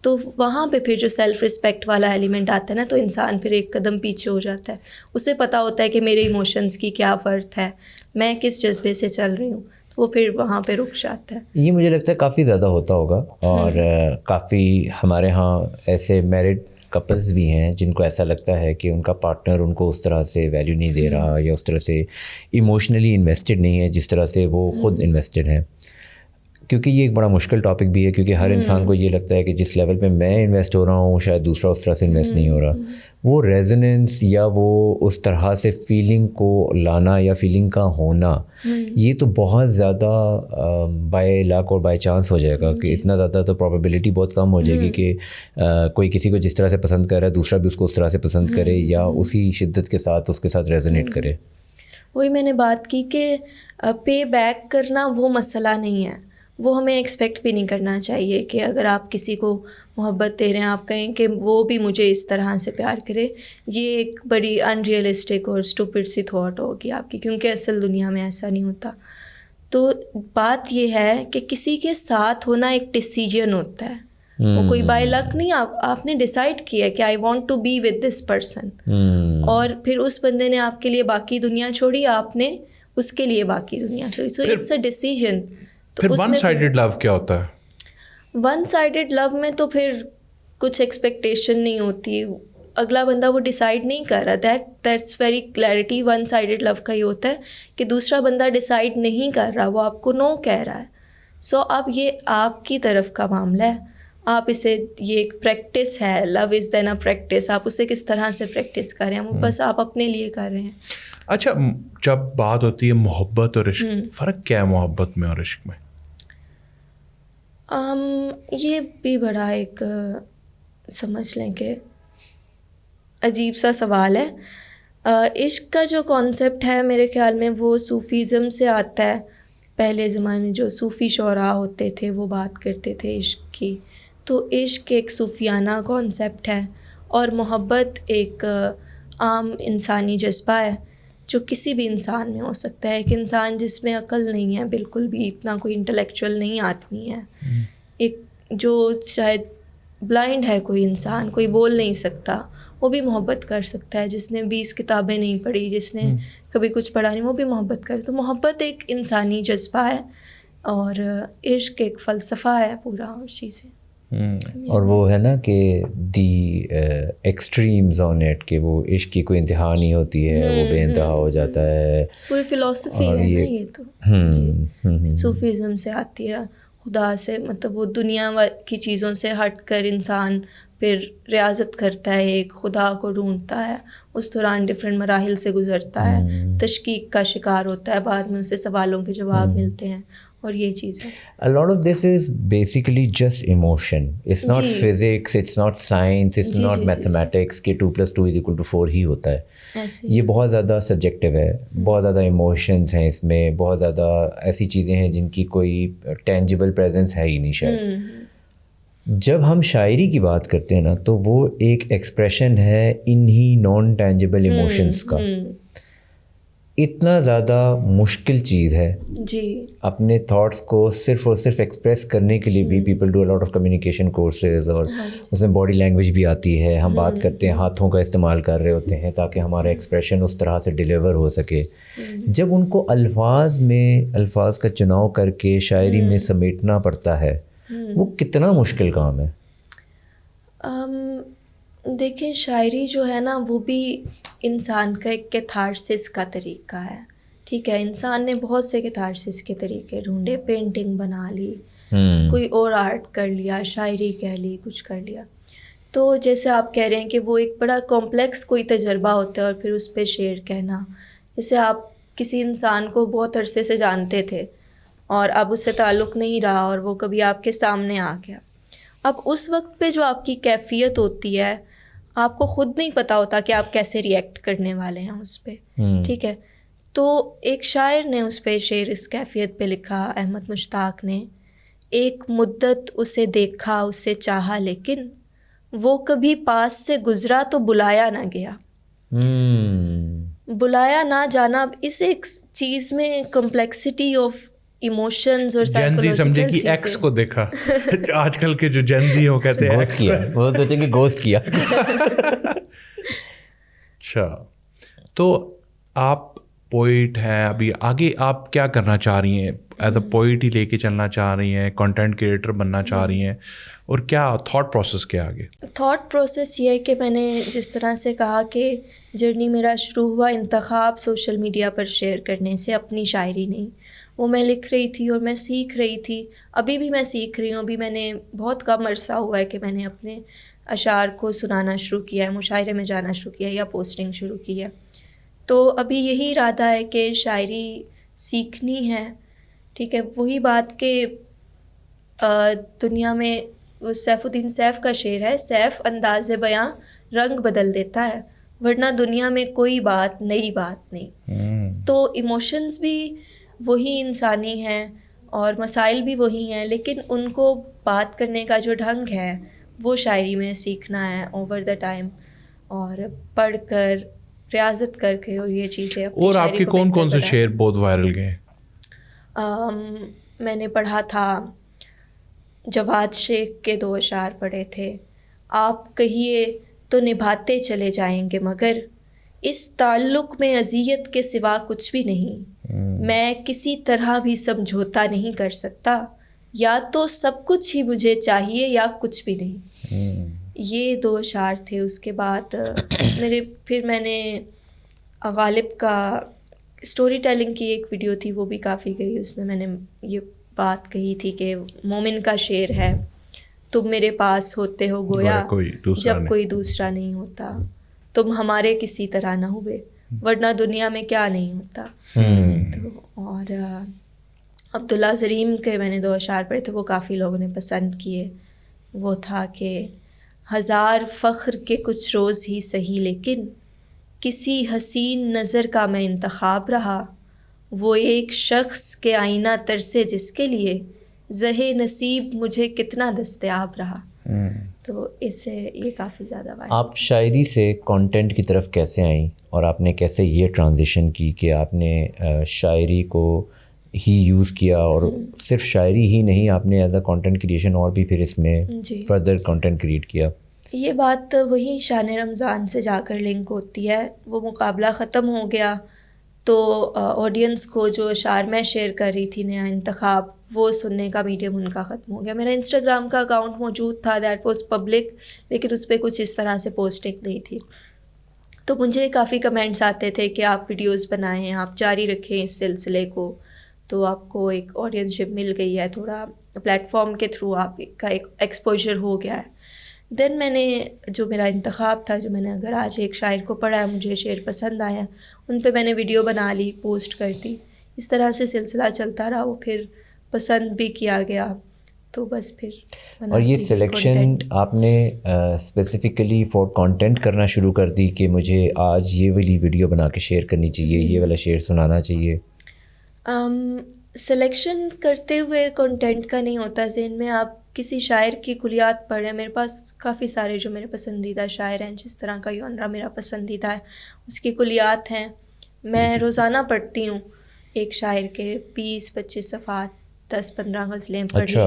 تو وہاں پہ پھر جو سیلف رسپیکٹ والا ایلیمنٹ آتا ہے نا, تو انسان پھر ایک قدم پیچھے ہو جاتا ہے. اسے پتہ ہوتا ہے کہ میرے ایموشنز کی کیا ورتھ ہے, میں کس جذبے سے چل رہی ہوں, تو وہ پھر وہاں پہ رک جاتا ہے. یہ مجھے لگتا ہے کافی زیادہ ہوتا ہوگا, اور کافی ہمارے ہاں ایسے میرڈ کپلز بھی ہیں جن کو ایسا لگتا ہے کہ ان کا پارٹنر ان کو اس طرح سے ویلیو نہیں دے رہا, یا اس طرح سے ایموشنلی انویسٹڈ نہیں ہے جس طرح سے وہ خود انویسٹڈ ہیں. کیونکہ یہ ایک بڑا مشکل ٹاپک بھی ہے, کیونکہ ہر انسان کو یہ لگتا ہے کہ جس لیول پہ میں انویسٹ ہو رہا ہوں شاید دوسرا اس طرح سے انویسٹ نہیں ہو رہا. وہ ریزوننس یا وہ اس طرح سے فیلنگ کو لانا یا فیلنگ کا ہونا, یہ تو بہت زیادہ بائی لک اور بائی چانس ہو جائے گا, کہ اتنا زیادہ تو پرابیبلٹی بہت کم ہو جائے گی کہ کوئی کسی کو جس طرح سے پسند کر رہا ہے دوسرا بھی اس کو اس طرح سے پسند کرے, یا اسی شدت کے ساتھ اس کے ساتھ ریزونیٹ کرے. وہی میں نے بات کی کہ پے بیک کرنا وہ مسئلہ نہیں ہے, وہ ہمیں ایکسپیکٹ بھی نہیں کرنا چاہیے کہ اگر آپ کسی کو محبت دے رہے ہیں آپ کہیں کہ وہ بھی مجھے اس طرح سے پیار کرے. یہ ایک بڑی ان ریئلسٹک اور اسٹوپڈ سی تھاٹ ہوگی آپ کی, کیونکہ اصل دنیا میں ایسا نہیں ہوتا. تو بات یہ ہے کہ کسی کے ساتھ ہونا ایک ڈیسیجن ہوتا ہے, وہ کوئی بائی لک نہیں, آپ نے ڈیسائیڈ کیا کہ I want to be with this person, اور پھر اس بندے نے آپ کے لیے باقی دنیا چھوڑی, آپ نے اس کے لیے باقی دنیا چھوڑی. So it's a decision. پھر ون سائیڈڈ لو کیا ہوتا ہے؟ ون سائیڈڈ لو میں تو پھر کچھ ایکسپیکٹیشن نہیں ہوتی, اگلا بندہ وہ ڈیسائیڈ نہیں کر رہا. That's very clarity. One sided love کا یہ ہوتا ہے کہ دوسرا بندہ ڈیسائیڈ نہیں کر رہا, وہ آپ کو نو کہہ رہا ہے. سو اب یہ آپ کی طرف کا معاملہ ہے, آپ اسے, یہ ایک پریکٹس ہے, لو از دین اے پریکٹس. آپ اسے کس طرح سے پریکٹس کر رہے ہیں, وہ بس آپ اپنے لیے کر رہے ہیں. اچھا, جب بات ہوتی ہے محبت اور عشق, فرق کیا ہے محبت میں اور عشق میں؟ یہ بھی بڑا ایک سمجھ لیں کہ عجیب سا سوال ہے. عشق کا جو کانسیپٹ ہے میرے خیال میں وہ صوفیزم سے آتا ہے. پہلے زمانے میں جو صوفی شعراء ہوتے تھے وہ بات کرتے تھے عشق کی, تو عشق ایک صوفیانہ کانسیپٹ ہے, اور محبت ایک عام انسانی جذبہ ہے جو کسی بھی انسان میں ہو سکتا ہے. ایک انسان جس میں عقل نہیں ہے بالکل بھی, اتنا کوئی انٹلیکچوئل نہیں آدمی ہے, ایک جو شاید بلائنڈ ہے کوئی انسان, کوئی بول نہیں سکتا, وہ بھی محبت کر سکتا ہے. جس نے 20 کتابیں نہیں پڑھی, جس نے کبھی کچھ پڑھا نہیں, وہ بھی محبت کرے. تو محبت ایک انسانی جذبہ ہے, اور عشق ایک فلسفہ ہے پورا, اور چیزیں. اور وہ ہے نا کہ دی ایکسٹریمز آن اٹ, کہ وہ عشق کی کوئی انتہا نہیں ہوتی ہے, وہ بے انتہا ہو جاتا ہے. پوری فلسفی ہے نا یہ تو, صوفیزم سے آتی ہے. خدا سے مطلب وہ دنیا کی چیزوں سے ہٹ کر انسان پھر ریاضت کرتا ہے, ایک خدا کو ڈھونڈتا ہے, اس دوران ڈفرینٹ مراحل سے گزرتا ہے, تشکیک کا شکار ہوتا ہے, بعد میں اسے سوالوں کے جواب ملتے ہیں, اور یہ چیز ہے. A lot of this is basically just emotion. It's not physics, it's not science, it's not mathematics کہ 2+2=4 ہی ہوتا ہے. یہ بہت زیادہ سبجیکٹیو ہے, بہت زیادہ ایموشنز ہیں اس میں, بہت زیادہ ایسی چیزیں ہیں جن کی کوئی ٹینجیبل پریزنس ہے ہی نہیں شاید. جب ہم شاعری کی بات کرتے ہیں نا, تو وہ ایک ایکسپریشن ہے انہی نان ٹینجیبل ایموشنز کا. اتنا زیادہ مشکل چیز ہے جی. اپنے تھاٹس کو صرف اور صرف ایکسپریس کرنے کے لیے بھی. People do a lot of communication courses اور اس میں باڈی لینگویج بھی آتی ہے. ہم بات کرتے ہیں ہاتھوں کا استعمال کر رہے ہوتے ہیں تاکہ ہمارا ایکسپریشن اس طرح سے ڈیلیور ہو سکے. جب ان کو الفاظ کا چناؤ کر کے شاعری میں سمیٹنا پڑتا ہے, وہ کتنا مشکل کام ہے. دیکھیں, شاعری جو ہے نا وہ بھی انسان کا ایک کیتھارسس کا طریقہ ہے. ٹھیک ہے, انسان نے بہت سے کیتھارسس کے طریقے ڈھونڈے, پینٹنگ بنا لی, کوئی اور آرٹ کر لیا, شاعری کہہ لی, کچھ کر لیا. تو جیسے آپ کہہ رہے ہیں کہ وہ ایک بڑا کمپلیکس کوئی تجربہ ہوتا ہے اور پھر اس پہ شعر کہنا. جیسے آپ کسی انسان کو بہت عرصے سے جانتے تھے اور اب اس سے تعلق نہیں رہا اور وہ کبھی آپ کے سامنے آ گیا. اب اس وقت پہ جو آپ کی کیفیت ہوتی ہے, آپ کو خود نہیں پتہ ہوتا کہ آپ کیسے ریئیکٹ کرنے والے ہیں اس پہ. ٹھیک ہے, تو ایک شاعر نے اس پہ شعر اس کیفیت پہ لکھا, احمد مشتاق نے. ایک مدت اسے دیکھا, اسے چاہا, لیکن وہ کبھی پاس سے گزرا تو بلایا نہ گیا. بلایا نہ جانا, اس ایک چیز میں کمپلیکسٹی آف ایموشنز اور جینزی سمجھے کہ ایکس کو دیکھا. آج کل کے جو جینزی ہیں وہ کہتے ہیں ایکس کیا, وہ سوچیں کہ گوسٹ کیا. اچھا, تو آپ پوئٹ ہیں, ابھی آگے آپ کیا کرنا چاہ رہی ہیں؟ ایز اے پوئٹ ہی لے کے چلنا چاہ رہی ہیں, کنٹینٹ کریٹر بننا چاہ رہی ہیں, اور کیا تھاٹ پروسیس کیا آگے؟ تھاٹ پروسیس یہ ہے کہ میں نے جس طرح سے کہا کہ جرنی میرا شروع ہوا انتخاب سوشل میڈیا پر شیئر کرنے سے, اپنی شاعری نہیں. وہ میں لکھ رہی تھی اور میں سیکھ رہی تھی, ابھی بھی میں سیکھ رہی ہوں. ابھی میں نے بہت کم عرصہ ہوا ہے کہ میں نے اپنے اشعار کو سنانا شروع کیا ہے, مشاعرے میں جانا شروع کیا ہے یا پوسٹنگ شروع کی ہے. تو ابھی یہی ارادہ ہے کہ شاعری سیکھنی ہے. ٹھیک ہے, وہی بات کہ دنیا میں سیف الدین سیف کا شعر ہے, سیف انداز بیاں رنگ بدل دیتا ہے, ورنہ دنیا میں کوئی بات نئی بات نہیں. تو ایموشنز بھی وہی انسانی ہیں اور مسائل بھی وہی ہیں, لیکن ان کو بات کرنے کا جو ڈھنگ ہے وہ شاعری میں سیکھنا ہے اوور دا ٹائم, اور پڑھ کر ریاضت کر کے, اور یہ چیزیں. اور آپ کے کون کون سے شعر بہت وائرل گئے؟ میں نے پڑھا تھا, جواد شیخ کے 2 اشعار پڑھے تھے. آپ کہیے تو نبھاتے چلے جائیں گے, مگر اس تعلق میں اذیت کے سوا کچھ بھی نہیں. میں کسی طرح بھی سمجھوتا نہیں کر سکتا, یا تو سب کچھ ہی مجھے چاہیے یا کچھ بھی نہیں. یہ 2 اشعار تھے. اس کے بعد پھر میں نے غالب کا اسٹوری ٹیلنگ کی ایک ویڈیو تھی, وہ بھی کافی گئی. اس میں نے یہ بات کہی تھی کہ مومن کا شعر ہے, تم میرے پاس ہوتے ہو گویا جب کوئی دوسرا نہیں ہوتا, تم ہمارے کسی طرح نہ ہوئے ورنہ دنیا میں کیا نہیں ہوتا. تو اور عبداللہ زریم کے میں نے 2 اشعار پڑھے تھے, وہ کافی لوگوں نے پسند کیے. وہ تھا کہ 1000 فخر کے کچھ روز ہی سہی, لیکن کسی حسین نظر کا میں انتخاب رہا, وہ ایک شخص کے آئینہ ترسے جس کے لیے زہے نصیب مجھے کتنا دستیاب رہا. تو اس سے یہ کافی زیادہ وائرل. آپ شاعری سے کانٹینٹ کی طرف کیسے آئیں, اور آپ نے کیسے یہ ٹرانزیشن کی کہ آپ نے شاعری کو ہی یوز کیا, اور صرف شاعری ہی نہیں, آپ نے ایز اے کانٹینٹ کریشن اور بھی پھر اس میں فردر کانٹینٹ کریٹ کیا؟ یہ بات وہی شان رمضان سے جا کر لنک ہوتی ہے. وہ مقابلہ ختم ہو گیا تو آڈینس کو جو اشعار میں شیئر کر رہی تھی, نیا انتخاب, وہ سننے کا میڈیم ان کا ختم ہو گیا. میرا انسٹاگرام کا اکاؤنٹ موجود تھا, دیٹ واز پبلک, لیکن اس پہ کچھ اس طرح سے پوسٹنگ نہیں تھی. تو مجھے کافی کمنٹس آتے تھے کہ آپ ویڈیوز بنائیں, آپ جاری رکھیں اس سلسلے کو, تو آپ کو ایک آڈینس شپ مل گئی ہے, تھوڑا پلیٹ فارم کے تھرو آپ کا ایک ایکسپوجر ہو گیا ہے. دین میں نے جو میرا انتخاب تھا, جو میں نے اگر آج ایک شاعر کو پڑھا ہے, مجھے شعر پسند آیا, ان پہ میں نے ویڈیو بنا لی, پوسٹ کر دی. اس طرح سے سلسلہ چلتا رہا. وہ پھر پسند بھی کیا گیا, تو بس پھر. اور یہ سلیکشن آپ نے اسپیسیفکلی فار کانٹینٹ کرنا شروع کر دی کہ مجھے آج یہ والی ویڈیو بنا کے شیئر کرنی چاہیے, یہ والا شعر سنانا چاہیے؟ سلیکشن کرتے ہوئے کنٹینٹ کا نہیں ہوتا ذہن میں. آپ کسی شاعر کی کلیات پڑھیں, میرے پاس کافی سارے جو میرے پسندیدہ شاعر ہیں, جس طرح کا یونرا میرا پسندیدہ ہے, اس کی کلیات ہیں. میں روزانہ پڑھتی ہوں ایک شاعر کے 20-25 صفحات 10-15 غزلیں پڑھ لیں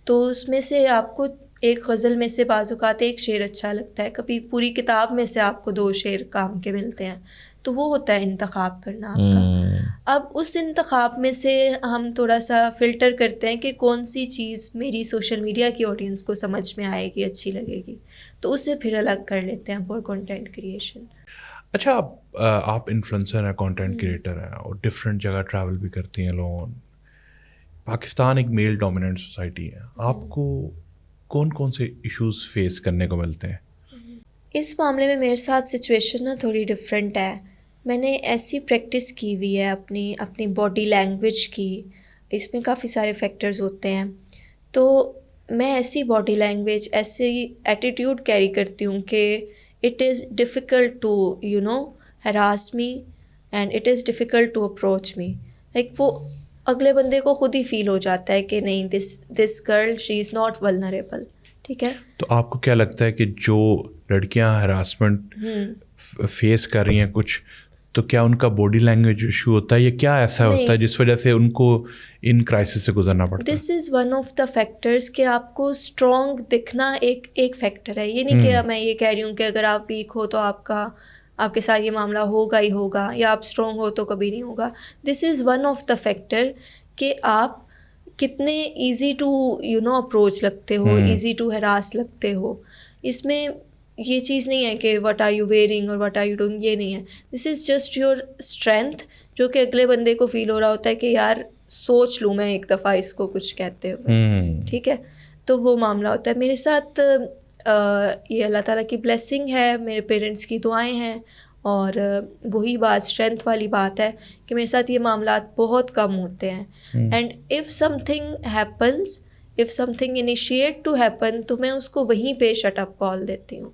تو اس میں سے آپ کو ایک غزل میں سے بعض اوقات ایک شعر اچھا لگتا ہے, کبھی پوری کتاب میں سے آپ کو 2 شعر کام کے ملتے ہیں, تو وہ ہوتا ہے انتخاب کرنا آپ کا. اب اس انتخاب میں سے ہم تھوڑا سا فلٹر کرتے ہیں کہ کون سی چیز میری سوشل میڈیا کی آڈینس کو سمجھ میں آئے گی, اچھی لگے گی, تو اسے پھر الگ کر لیتے ہیں فار کنٹینٹ کریشن. اچھا, آپ انفلوئنسر ہیں, کنٹینٹ کریٹر ہیں اور ڈفرینٹ جگہ ٹریول بھی کرتی ہیں لوگ. پاکستان ایک میل ڈومیننٹ سوسائٹی ہے, آپ کو کون کون سے ایشوز فیس کرنے کو ملتے ہیں؟ اس معاملے میں میرے ساتھ سچویشن نا تھوڑی ڈفرینٹ ہے. میں نے ایسی پریکٹس کی ہوئی ہے اپنی باڈی لینگویج کی, اس میں کافی سارے فیکٹرز ہوتے ہیں, تو میں ایسی باڈی لینگویج, ایسی ایٹیٹیوڈ کیری کرتی ہوں کہ it is difficult to harass me and it is difficult to approach me. Like وہ اگلے بندے کو خود ہی فیل ہو جاتا ہے کہ نہیں, this girl she is not vulnerable. ٹھیک ہے, تو آپ کو کیا لگتا ہے کہ جو لڑکیاں ہراسمنٹ فیس کر رہی ہیں کچھ, تو کیا ان کا باڈی لینگویج ایشو ہوتا ہے, یا کیا ایسا ہوتا ہے جس وجہ سے ان کو ان کرائسس سے گزرنا پڑتا ہے؟ This is one of the factors کہ آپ کو اسٹرانگ دکھنا ایک فیکٹر ہے. یہ نہیں کہ میں یہ کہہ رہی ہوں کہ اگر آپ ویک ہو تو آپ کے ساتھ یہ معاملہ ہوگا ہی ہوگا, یا آپ اسٹرانگ ہو تو کبھی نہیں ہوگا. This is one of the factor کہ آپ کتنے ایزی ٹو اپروچ لگتے ہو, ایزی ٹو ہراس لگتے ہو. اس میں یہ چیز نہیں ہے کہ واٹ آر یو ویئرنگ اور واٹ آر یو ڈوئنگ, یہ نہیں ہے. This is just your strength, جو کہ اگلے بندے کو فیل ہو رہا ہوتا ہے کہ یار سوچ لوں میں ایک دفعہ اس کو کچھ کہتے ہوئے. ٹھیک ہے, تو وہ معاملہ ہوتا ہے. میرے ساتھ یہ اللہ تعالیٰ کی بلیسنگ ہے, میرے پیرنٹس کی دعائیں ہیں, اور وہی بات اسٹرینتھ والی بات ہے کہ میرے ساتھ یہ معاملات بہت کم ہوتے ہیں. And if something happens, if something initiate to happen, تو میں اس کو وہیں پہ شٹ اپ کال دیتی ہوں.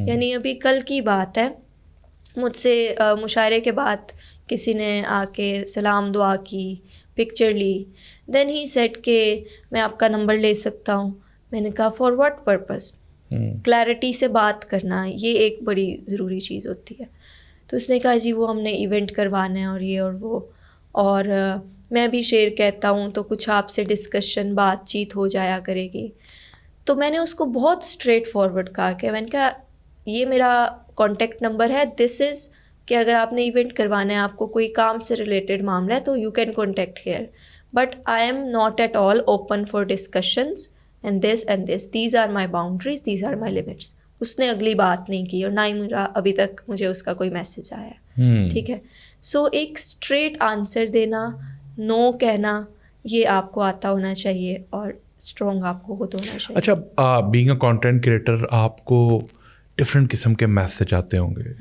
یعنی ابھی کل کی بات ہے, مجھ سے مشاعرے کے بعد کسی نے آ کے سلام دعا کی, پکچر لی, دین ہی سیٹ کہ میں آپ کا نمبر لے سکتا ہوں. میں نے کہا فار واٹ پرپز؟ کلیئرٹی سے بات کرنا یہ ایک بڑی ضروری چیز ہوتی ہے. تو اس نے کہا جی وہ ہم نے ایونٹ کروانا ہے اور یہ اور وہ, اور میں بھی شعر کہتا ہوں تو کچھ آپ سے ڈسکشن بات چیت ہو جایا کرے گی. تو میں نے اس کو بہت اسٹریٹ فارورڈ کہا کہ میں نے کہا یہ میرا کانٹیکٹ نمبر ہے, دس از کہ اگر آپ نے ایونٹ کروانا ہے, آپ کو کوئی کام سے ریلیٹڈ معاملہ ہے, تو you can contact here, but I am not at all open for discussions and this, these are my boundaries, these are my limits. اس نے اگلی بات نہیں کی, اور نہ ہی میرا ابھی تک مجھے اس کا کوئی میسج آیا. ٹھیک ہے, سو ایک اسٹریٹ آنسر دینا, نو کہنا, یہ آپ کو آتا ہونا چاہیے, اور اسٹرانگ آپ کو خود ہونا چاہیے. اچھا, بینگ اے کنٹینٹ کریٹر آپ کو ڈفرینٹ قسم کے میسج آتے ہوں گے,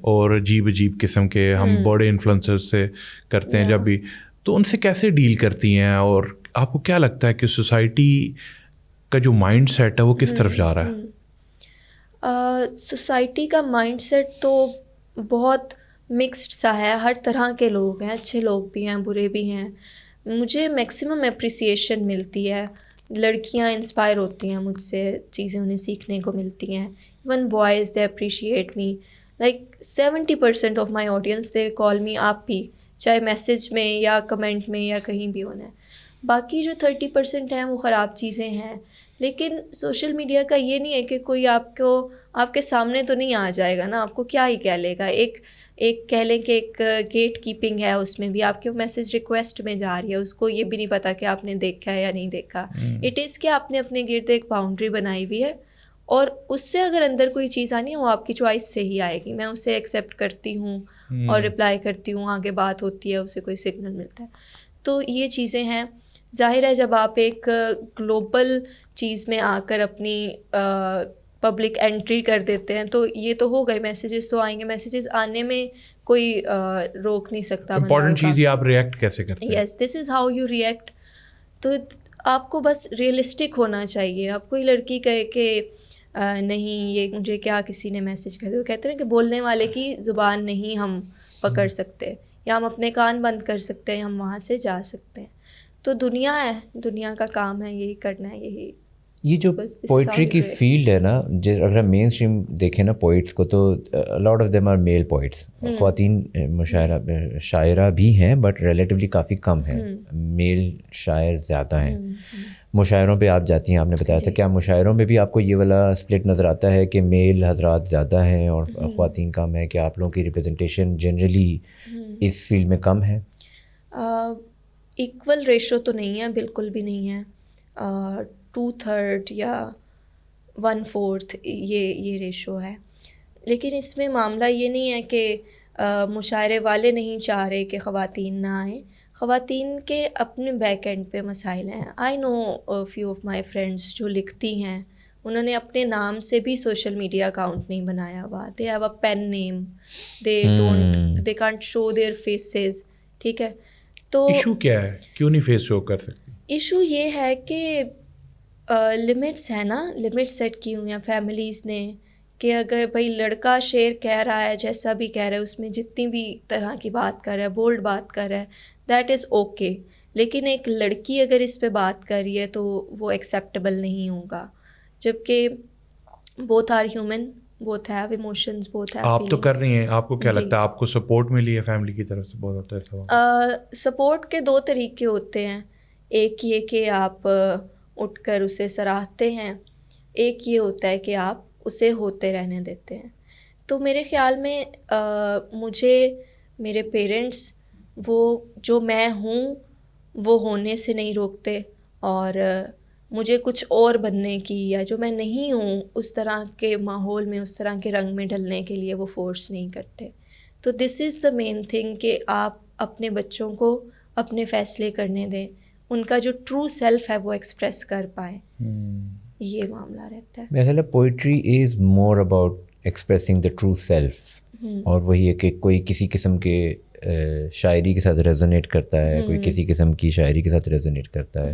اور عجیب قسم کے, ہم بڑے انفلوئنسر سے کرتے ہیں جب بھی, تو ان سے کیسے ڈیل کرتی ہیں, اور آپ کو کیا لگتا ہے کہ سوسائٹی کا جو مائنڈ سیٹ ہے وہ کس طرف جا رہا ہے؟ سوسائٹی کا مائنڈ سیٹ تو بہت مکسڈ سا ہے, ہر طرح کے لوگ ہیں, اچھے لوگ بھی ہیں, برے بھی ہیں. مجھے میکسیمم اپریسیشن ملتی ہے, لڑکیاں انسپائر ہوتی ہیں مجھ سے, چیزیں انہیں سیکھنے کو ملتی ہیں. Even boys they appreciate me, like 70% of my audience they call me آپ بھی, چاہے میسیج میں یا کمنٹ میں یا کہیں بھی ہونا ہے. باقی جو 30% ہیں وہ خراب چیزیں ہیں. لیکن سوشل میڈیا کا یہ نہیں ہے کہ کوئی آپ کے سامنے تو نہیں آ جائے گا نا, آپ کو کیا ہی کہہ لے گا. ایک کہہ لیں کہ ایک گیٹ کیپنگ ہے, اس میں بھی آپ کے میسیج ریکویسٹ میں جا رہی ہے, اس کو یہ بھی نہیں پتا کہ آپ نے دیکھا ہے یا نہیں دیکھا. اٹ از کہ آپ نے اپنے گرد ایک باؤنڈری بنائی ہوئی ہے, اور اس سے اگر اندر کوئی چیز آنی ہے وہ آپ کی چوائس سے ہی آئے گی. میں اسے ایکسیپٹ کرتی ہوں اور رپلائی کرتی ہوں, آگے بات ہوتی ہے, اسے کوئی سگنل ملتا ہے. تو یہ چیزیں ہیں. ظاہر ہے جب آپ ایک گلوبل چیز میں آ کر اپنی پبلک انٹری کر دیتے ہیں تو یہ تو ہو گئے, میسیجز تو آئیں گے, میسیجز آنے میں کوئی روک نہیں سکتا. امپورٹنٹ چیز یہ آپ ریئیکٹ کیسے کرتے ہیں. یس, دس از ہاؤ یو ریئیکٹ. تو آپ کو بس ریئلسٹک ہونا چاہیے. آپ کوئی لڑکی کہے کہ نہیں یہ مجھے کیا کسی نے میسیج کر دیا, وہ کہتے ہیں کہ بولنے والے کی زبان نہیں ہم پکڑ سکتے, یا ہم اپنے کان بند کر سکتے ہیں, ہم وہاں سے جا سکتے ہیں. تو دنیا ہے, دنیا کا کام ہے یہی کرنا ہے, یہی یہ جو پوئٹری کی فیلڈ ہے نا، اگر ہم مین اسٹریم دیکھیں نا پوئٹس کو، تو lot of them are male poets. خواتین شاعرہ بھی ہیں بٹ ریلیٹیولی کافی کم ہیں. میل شاعر زیادہ ہیں. مشاعروں پہ آپ جاتی ہیں، آپ نے بتایا تھا، کیا مشاعروں میں بھی آپ کو یہ والا اسپلٹ نظر آتا ہے کہ میل حضرات زیادہ ہیں اور خواتین کم ہیں؟ کہ آپ لوگوں کی ریپرزنٹیشن جنرلی اس فیلڈ میں کم ہے؟ ایکول ریشو تو نہیں ہے، بالکل بھی نہیں ہے. 2/3 یا 1/4 یہ ریشو ہے. لیکن اس میں معاملہ یہ نہیں ہے کہ مشاعرے والے نہیں چاہ رہے کہ خواتین نہ آئیں. خواتین کے اپنے بیک اینڈ پہ مسائل ہیں. آئی نو فیو آف مائی فرینڈس جو لکھتی ہیں، انہوں نے اپنے نام سے بھی سوشل میڈیا اکاؤنٹ نہیں بنایا ہوا. They have a pen name, they can't show their faces. ٹھیک ہے، تو ایشو کیا ہے؟ کیوں نہیں فیس شو کر سکتی؟ ایشو یہ ہے کہ لمٹس ہیں نا، لمٹ سیٹ کی ہوئی ہیں فیملیز نے کہ اگر بھائی لڑکا شعر کہہ رہا ہے، جیسا بھی کہہ رہا ہے، اس میں جتنی بھی طرح کی بات کر رہا ہے، بولڈ بات کر رہا ہے، دیٹ از اوکے. لیکن ایک لڑکی اگر اس پہ بات کر رہی ہے تو وہ ایکسیپٹیبل نہیں ہوگا. جبکہ both are human, both have emotions, both have آپ تو کر رہی ہیں، آپ کو کیا جی. لگتا ہے آپ کو سپورٹ ملی ہے فیملی کی طرف سے؟ بہت ہوتا ہے سوال. سپورٹ کے 2 طریقے ہوتے ہیں. ایک یہ کہ آپ اٹھ کر اسے سراہتے ہیں، ایک یہ ہوتا ہے کہ آپ اسے ہوتے رہنے دیتے ہیں. تو میرے خیال میں مجھے میرے پیرنٹس وہ جو میں ہوں وہ ہونے سے نہیں روکتے، اور مجھے کچھ اور بننے کی یا جو میں نہیں ہوں اس طرح کے ماحول میں، اس طرح کے رنگ میں ڈھلنے کے لیے وہ فورس نہیں کرتے. تو this is the main thing کہ آپ اپنے بچوں کو اپنے فیصلے کرنے دیں، ان کا جو ٹرو سیلف ہے وہ ایکسپریس کر پائیں. یہ معاملہ رہتا ہے. میرا خیال ہے poetry is more about expressing the true self. اور وہی ہے کہ کوئی کسی قسم کے شاعری کے ساتھ ریزونیٹ کرتا ہے، کوئی کسی قسم کی شاعری کے ساتھ ریزونیٹ کرتا ہے.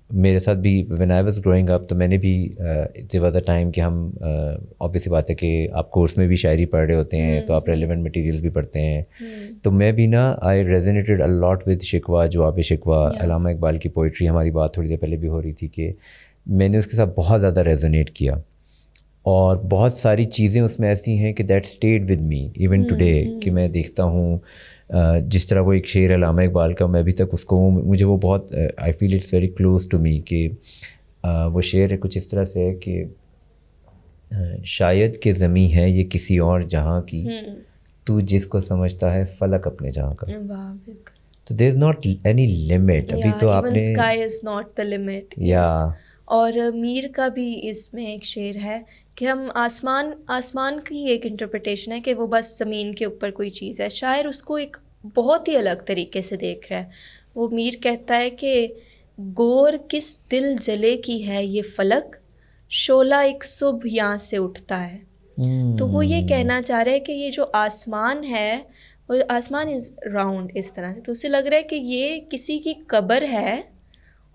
میرے ساتھ بھی when I was growing up, تو میں نے بھی دیر واز اے ٹائم کہ ہم آبویسلی بات ہے کہ آپ کورس میں بھی شاعری پڑھ رہے ہوتے ہیں تو آپ ریلیونٹ مٹیریلس بھی پڑھتے ہیں. تو میں بھی نا آئی ریزونیٹڈ اے لاٹ ود شکوہ، جواب شکوہ، علامہ اقبال کی پوئٹری. ہماری بات تھوڑی دیر پہلے بھی ہو رہی تھی کہ میں نے اس کے ساتھ بہت زیادہ ریزونیٹ کیا، اور بہت ساری چیزیں اس میں ایسی ہیں کہ that stayed with me even today. کہ میں دیکھتا ہوں جس طرح وہ ایک شعر علامہ اقبال کا، میں ابھی تک اس کو مجھے وہ بہت I feel it's very close to me. کہ وہ شعر کچھ اس طرح سے ہے کہ شاید کہ زمیں ہے یہ کسی اور جہاں کی، تو جس کو سمجھتا ہے فلک اپنے جہاں کا. تو دیر از ناٹ اینی لمٹ. ابھی تو آپ نے sky is not the limit. اور میر کا بھی اس میں ایک شعر ہے کہ ہم آسمان کی ایک انٹرپریٹیشن ہے کہ وہ بس زمین کے اوپر کوئی چیز ہے. شاعر اس کو ایک بہت ہی الگ طریقے سے دیکھ رہا ہے. وہ میر کہتا ہے کہ گور کس دل جلے کی ہے یہ فلک، شعلہ ایک صبح یہاں سے اٹھتا ہے. تو وہ یہ کہنا چاہ رہے ہیں کہ یہ جو آسمان ہے، وہ آسمان از راؤنڈ اس طرح سے، تو اسے لگ رہا ہے کہ یہ کسی کی قبر ہے،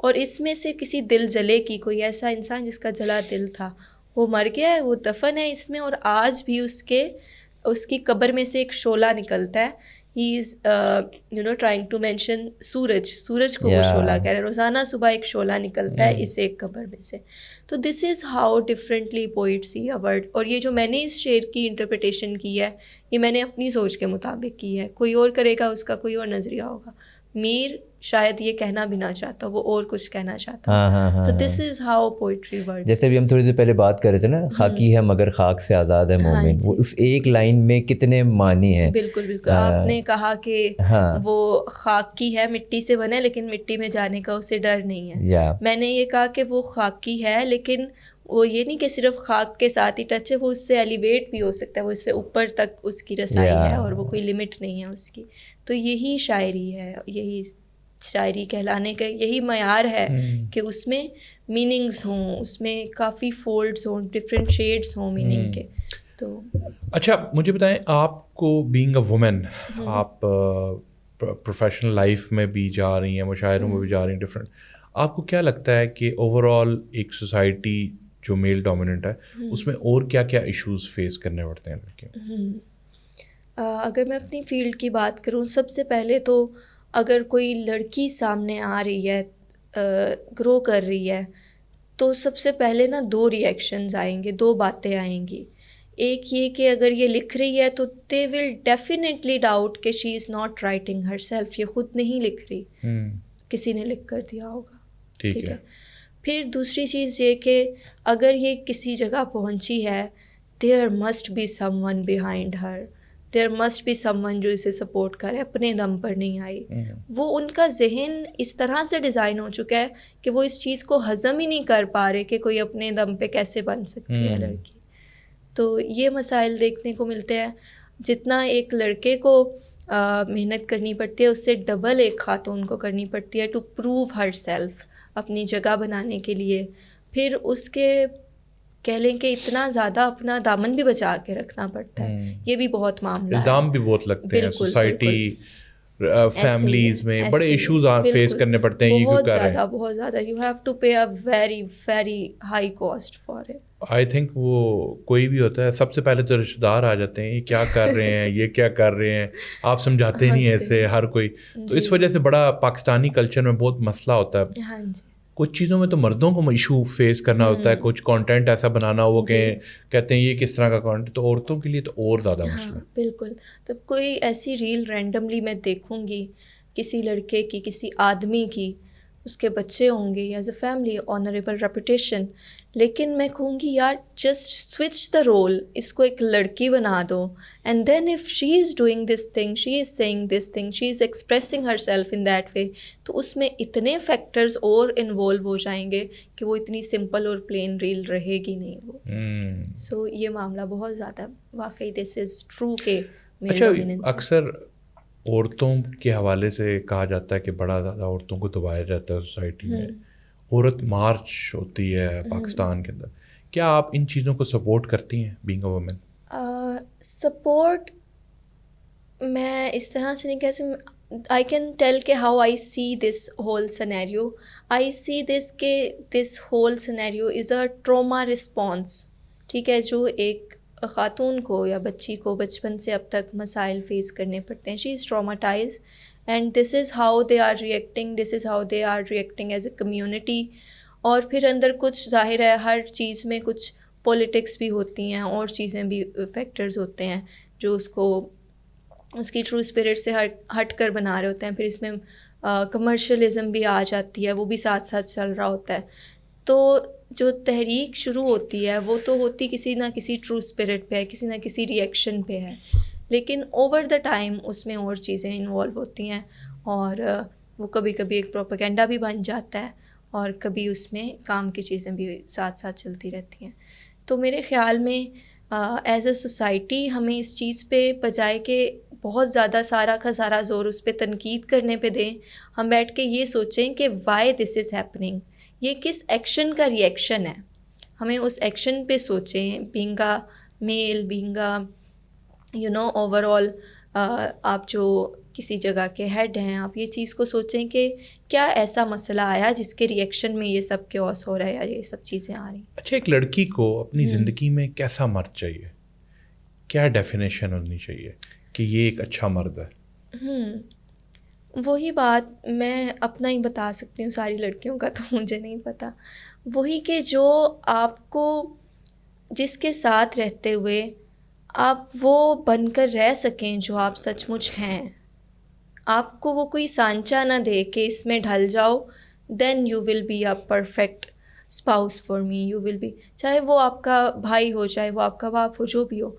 اور اس میں سے کسی دل جلے کی، کوئی ایسا انسان جس کا جلا دل تھا وہ مر گیا ہے، وہ دفن ہے اس میں، اور آج بھی اس کی قبر میں سے ایک شعلہ نکلتا ہے. ہی از ٹرائنگ ٹو مینشن سورج کو وہ شعلہ کہہ رہے ہیں. روزانہ صبح ایک شعلہ نکلتا ہے اس ایک قبر میں سے. تو this is how differently poet see a word. اور یہ جو میں نے اس شعر کی انٹرپریٹیشن کی ہے، یہ میں نے اپنی سوچ کے مطابق کی ہے. کوئی اور کرے گا، اس کا کوئی اور نظریہ ہوگا. میر شاید یہ کہنا بھی نہ چاہتا، وہ اور کچھ کہنا چاہتا. سو دس از ہاؤ پوئٹری ورڈ. جیسے بھی ہم تھوڑی دیر پہلے بات کر رہے تھے نا، خاکی ہے مگر خاک سے آزاد ہے مومن، وہ اس ایک لائن میں کتنے معنی ہیں. بالکل بالکل. آپ نے کہا کہ وہ خاکی ہے، مٹی سے بنے، لیکن مٹی میں جانے کا اسے ڈر نہیں ہے. میں نے یہ کہا کہ وہ خاکی ہے، لیکن وہ یہ نہیں کہ صرف خاک کے ساتھ ہی ٹچ ہے، وہ اس سے ایلیویٹ بھی ہو سکتا ہے، وہ اس سے اوپر تک اس کی رسائی ہے، اور وہ کوئی لمٹ نہیں ہے اس کی. تو یہی شاعری ہے، یہی شاعری کہلانے کا یہی معیار ہے کہ اس میں میننگز ہوں، اس میں کافی فولڈز ہوں، ڈفرینٹ شیڈز ہوں میننگ کے. تو اچھا مجھے بتائیں، آپ کو بینگ اے وومن، آپ پروفیشنل لائف میں بھی جا رہی ہیں، مشاعروں میں بھی جا رہی ہیں ڈفرینٹ، آپ کو کیا لگتا ہے کہ اوور آل ایک سوسائٹی جو میل ڈومیننٹ ہے اس میں اور کیا کیا ایشوز فیس کرنے پڑتے ہیں لڑکیوں؟ اگر میں اپنی فیلڈ کی بات کروں، سب سے پہلے تو اگر کوئی لڑکی سامنے آ رہی ہے، گرو کر رہی ہے، تو سب سے پہلے نا 2 ریئیکشنز آئیں گے, 2 باتیں آئیں گی. ایک یہ کہ اگر یہ لکھ رہی ہے تو دے ول ڈیفینیٹلی ڈاؤٹ کہ she is not writing herself, یہ خود نہیں لکھ رہی, کسی نے لکھ کر دیا ہوگا. ٹھیک ہے. پھر دوسری چیز یہ کہ اگر یہ کسی جگہ پہنچی ہے, there must be someone behind her, there must be someone جو اسے سپورٹ کرے, اپنے دم پر نہیں آئی. وہ ان کا ذہن اس طرح سے ڈیزائن ہو چکا ہے کہ وہ اس چیز کو ہضم ہی نہیں کر پا رہے کہ کوئی اپنے دم پہ کیسے بن سکتی ہے لڑکی. تو یہ مسائل دیکھنے کو ملتے ہیں. جتنا ایک لڑکے کو محنت کرنی پڑتی ہے اس سے ڈبل ایک خاتون کو کرنی پڑتی ہے ٹو پروو ہر سیلف, اپنی جگہ بنانے کے لیے. پھر اس کے کہہ لیں کہ اتنا زیادہ اپنا دامن بھی بچا کے رکھنا پڑتا ہے. یہ بھی بہت معاملہ ہے, الزام بھی بہت لگتے ہیں سوسائٹی فیملیز میں, بڑے ایشوز فیس کرنے پڑتے ہیں. یہ کیوں کر رہے ہیں؟ بہت زیادہ you have to pay a very very high cost for it. I think وہ کوئی بھی ہوتا ہے سب سے پہلے تو رشتہ دار آ جاتے ہیں, یہ کیا کر رہے ہیں, یہ کیا کر رہے ہیں, آپ سمجھاتے نہیں ایسے ہر کوئی. تو اس وجہ سے بڑا پاکستانی کلچر میں بہت مسئلہ ہوتا ہے. ہاں جی. کچھ چیزوں میں تو مردوں کو ایشو فیس کرنا ہوتا ہے, کچھ کانٹینٹ ایسا بنانا ہو کہ کہتے ہیں یہ کس طرح کا کانٹینٹ, تو عورتوں کے لیے تو اور زیادہ مسئلہ. بالکل. تو کوئی ایسی ریل رینڈملی میں دیکھوں گی کسی لڑکے کی, کسی آدمی کی, اس کے بچے ہوں گے, as a family honourable reputation, لیکن میں کہوں گی یار جسٹ سوئچ دا رول, اس کو ایک لڑکی بنا دو, and then if she is doing this thing, she is seeing this thing, she is expressing herself in that way, تو اس میں اتنے فیکٹرز اور انوالو ہو جائیں گے کہ وہ اتنی سمپل اور پلین ریل رہے گی نہیں وہ. سو یہ معاملہ بہت زیادہ واقعی دس از ٹرو کہ اچھا اکثر عورتوں کے حوالے سے کہا جاتا ہے کہ بڑا زیادہ عورتوں کو دبایا جاتا ہے سوسائٹی میں, عورت مارچ ہوتی ہے پاکستان کے اندر. کیا آپ ان چیزوں کو سپورٹ کرتی ہیں بینگ اے وومن؟ سپورٹ میں اس طرح سے نہیں کہہ سکتی. آئی کین ٹیل کہ how I see this whole scenario. I see this کہ this whole scenario is a trauma response. ٹھیک ہے, جو ایک خاتون کو یا بچی کو بچپن سے اب تک مسائل فیس کرنے پڑتے ہیں, she is traumatise and this is how they are reacting, this is how they are reacting as a community. اور پھر اندر کچھ ظاہر ہے ہر چیز میں کچھ پولیٹکس بھی ہوتی ہیں اور چیزیں بھی فیکٹرز ہوتے ہیں جو اس کو اس کی ٹرو اسپرٹ سے ہٹ کر بنا رہے ہوتے ہیں. پھر اس میں کمرشلزم بھی آ جاتی ہے, وہ بھی ساتھ ساتھ چل رہا ہوتا ہے. تو جو تحریک شروع ہوتی ہے وہ تو ہوتی کسی نہ کسی ٹرو اسپرٹ پہ ہے, کسی نہ کسی ریئیکشن پہ ہے, لیکن اوور دا ٹائم اس میں اور چیزیں انوالو ہوتی ہیں اور وہ کبھی کبھی ایک پروپیگنڈا بھی بن جاتا ہے اور کبھی اس میں کام کی چیزیں بھی ساتھ ساتھ چلتی رہتی ہیں. تو میرے خیال میں ایز اے سوسائٹی ہمیں اس چیز پہ بجائے کہ بہت زیادہ سارا کا سارا زور اس پہ تنقید کرنے پہ دیں, ہم بیٹھ کے یہ سوچیں کہ وائی دس از ہیپننگ, یہ کس ایکشن کا ریئیکشن ہے. ہمیں اس ایکشن پہ سوچیں, being a male, being a overall آپ جو کسی جگہ کے ہیڈ ہیں, آپ یہ چیز کو سوچیں کہ کیا ایسا مسئلہ آیا جس کے ریئیکشن میں یہ سب کیوس ہو رہا ہے یا یہ سب چیزیں آ رہی ہیں. اچھا, ایک لڑکی کو اپنی زندگی میں کیسا مرد چاہیے, کیا ڈیفینیشن ہونی چاہیے کہ یہ ایک اچھا مرد ہے؟ وہی بات میں اپنا ہی بتا سکتی ہوں, ساری لڑکیوں کا تو مجھے نہیں پتہ. وہی کہ جو آپ کو جس کے ساتھ رہتے ہوئے آپ وہ بن کر رہ سکیں جو آپ سچ مچ ہیں, آپ کو وہ کوئی سانچہ نہ دے کہ اس میں ڈھل جاؤ, then you will be a perfect spouse for me, you will be, چاہے وہ آپ کا بھائی ہو, چاہے وہ آپ کا باپ ہو, جو بھی ہو.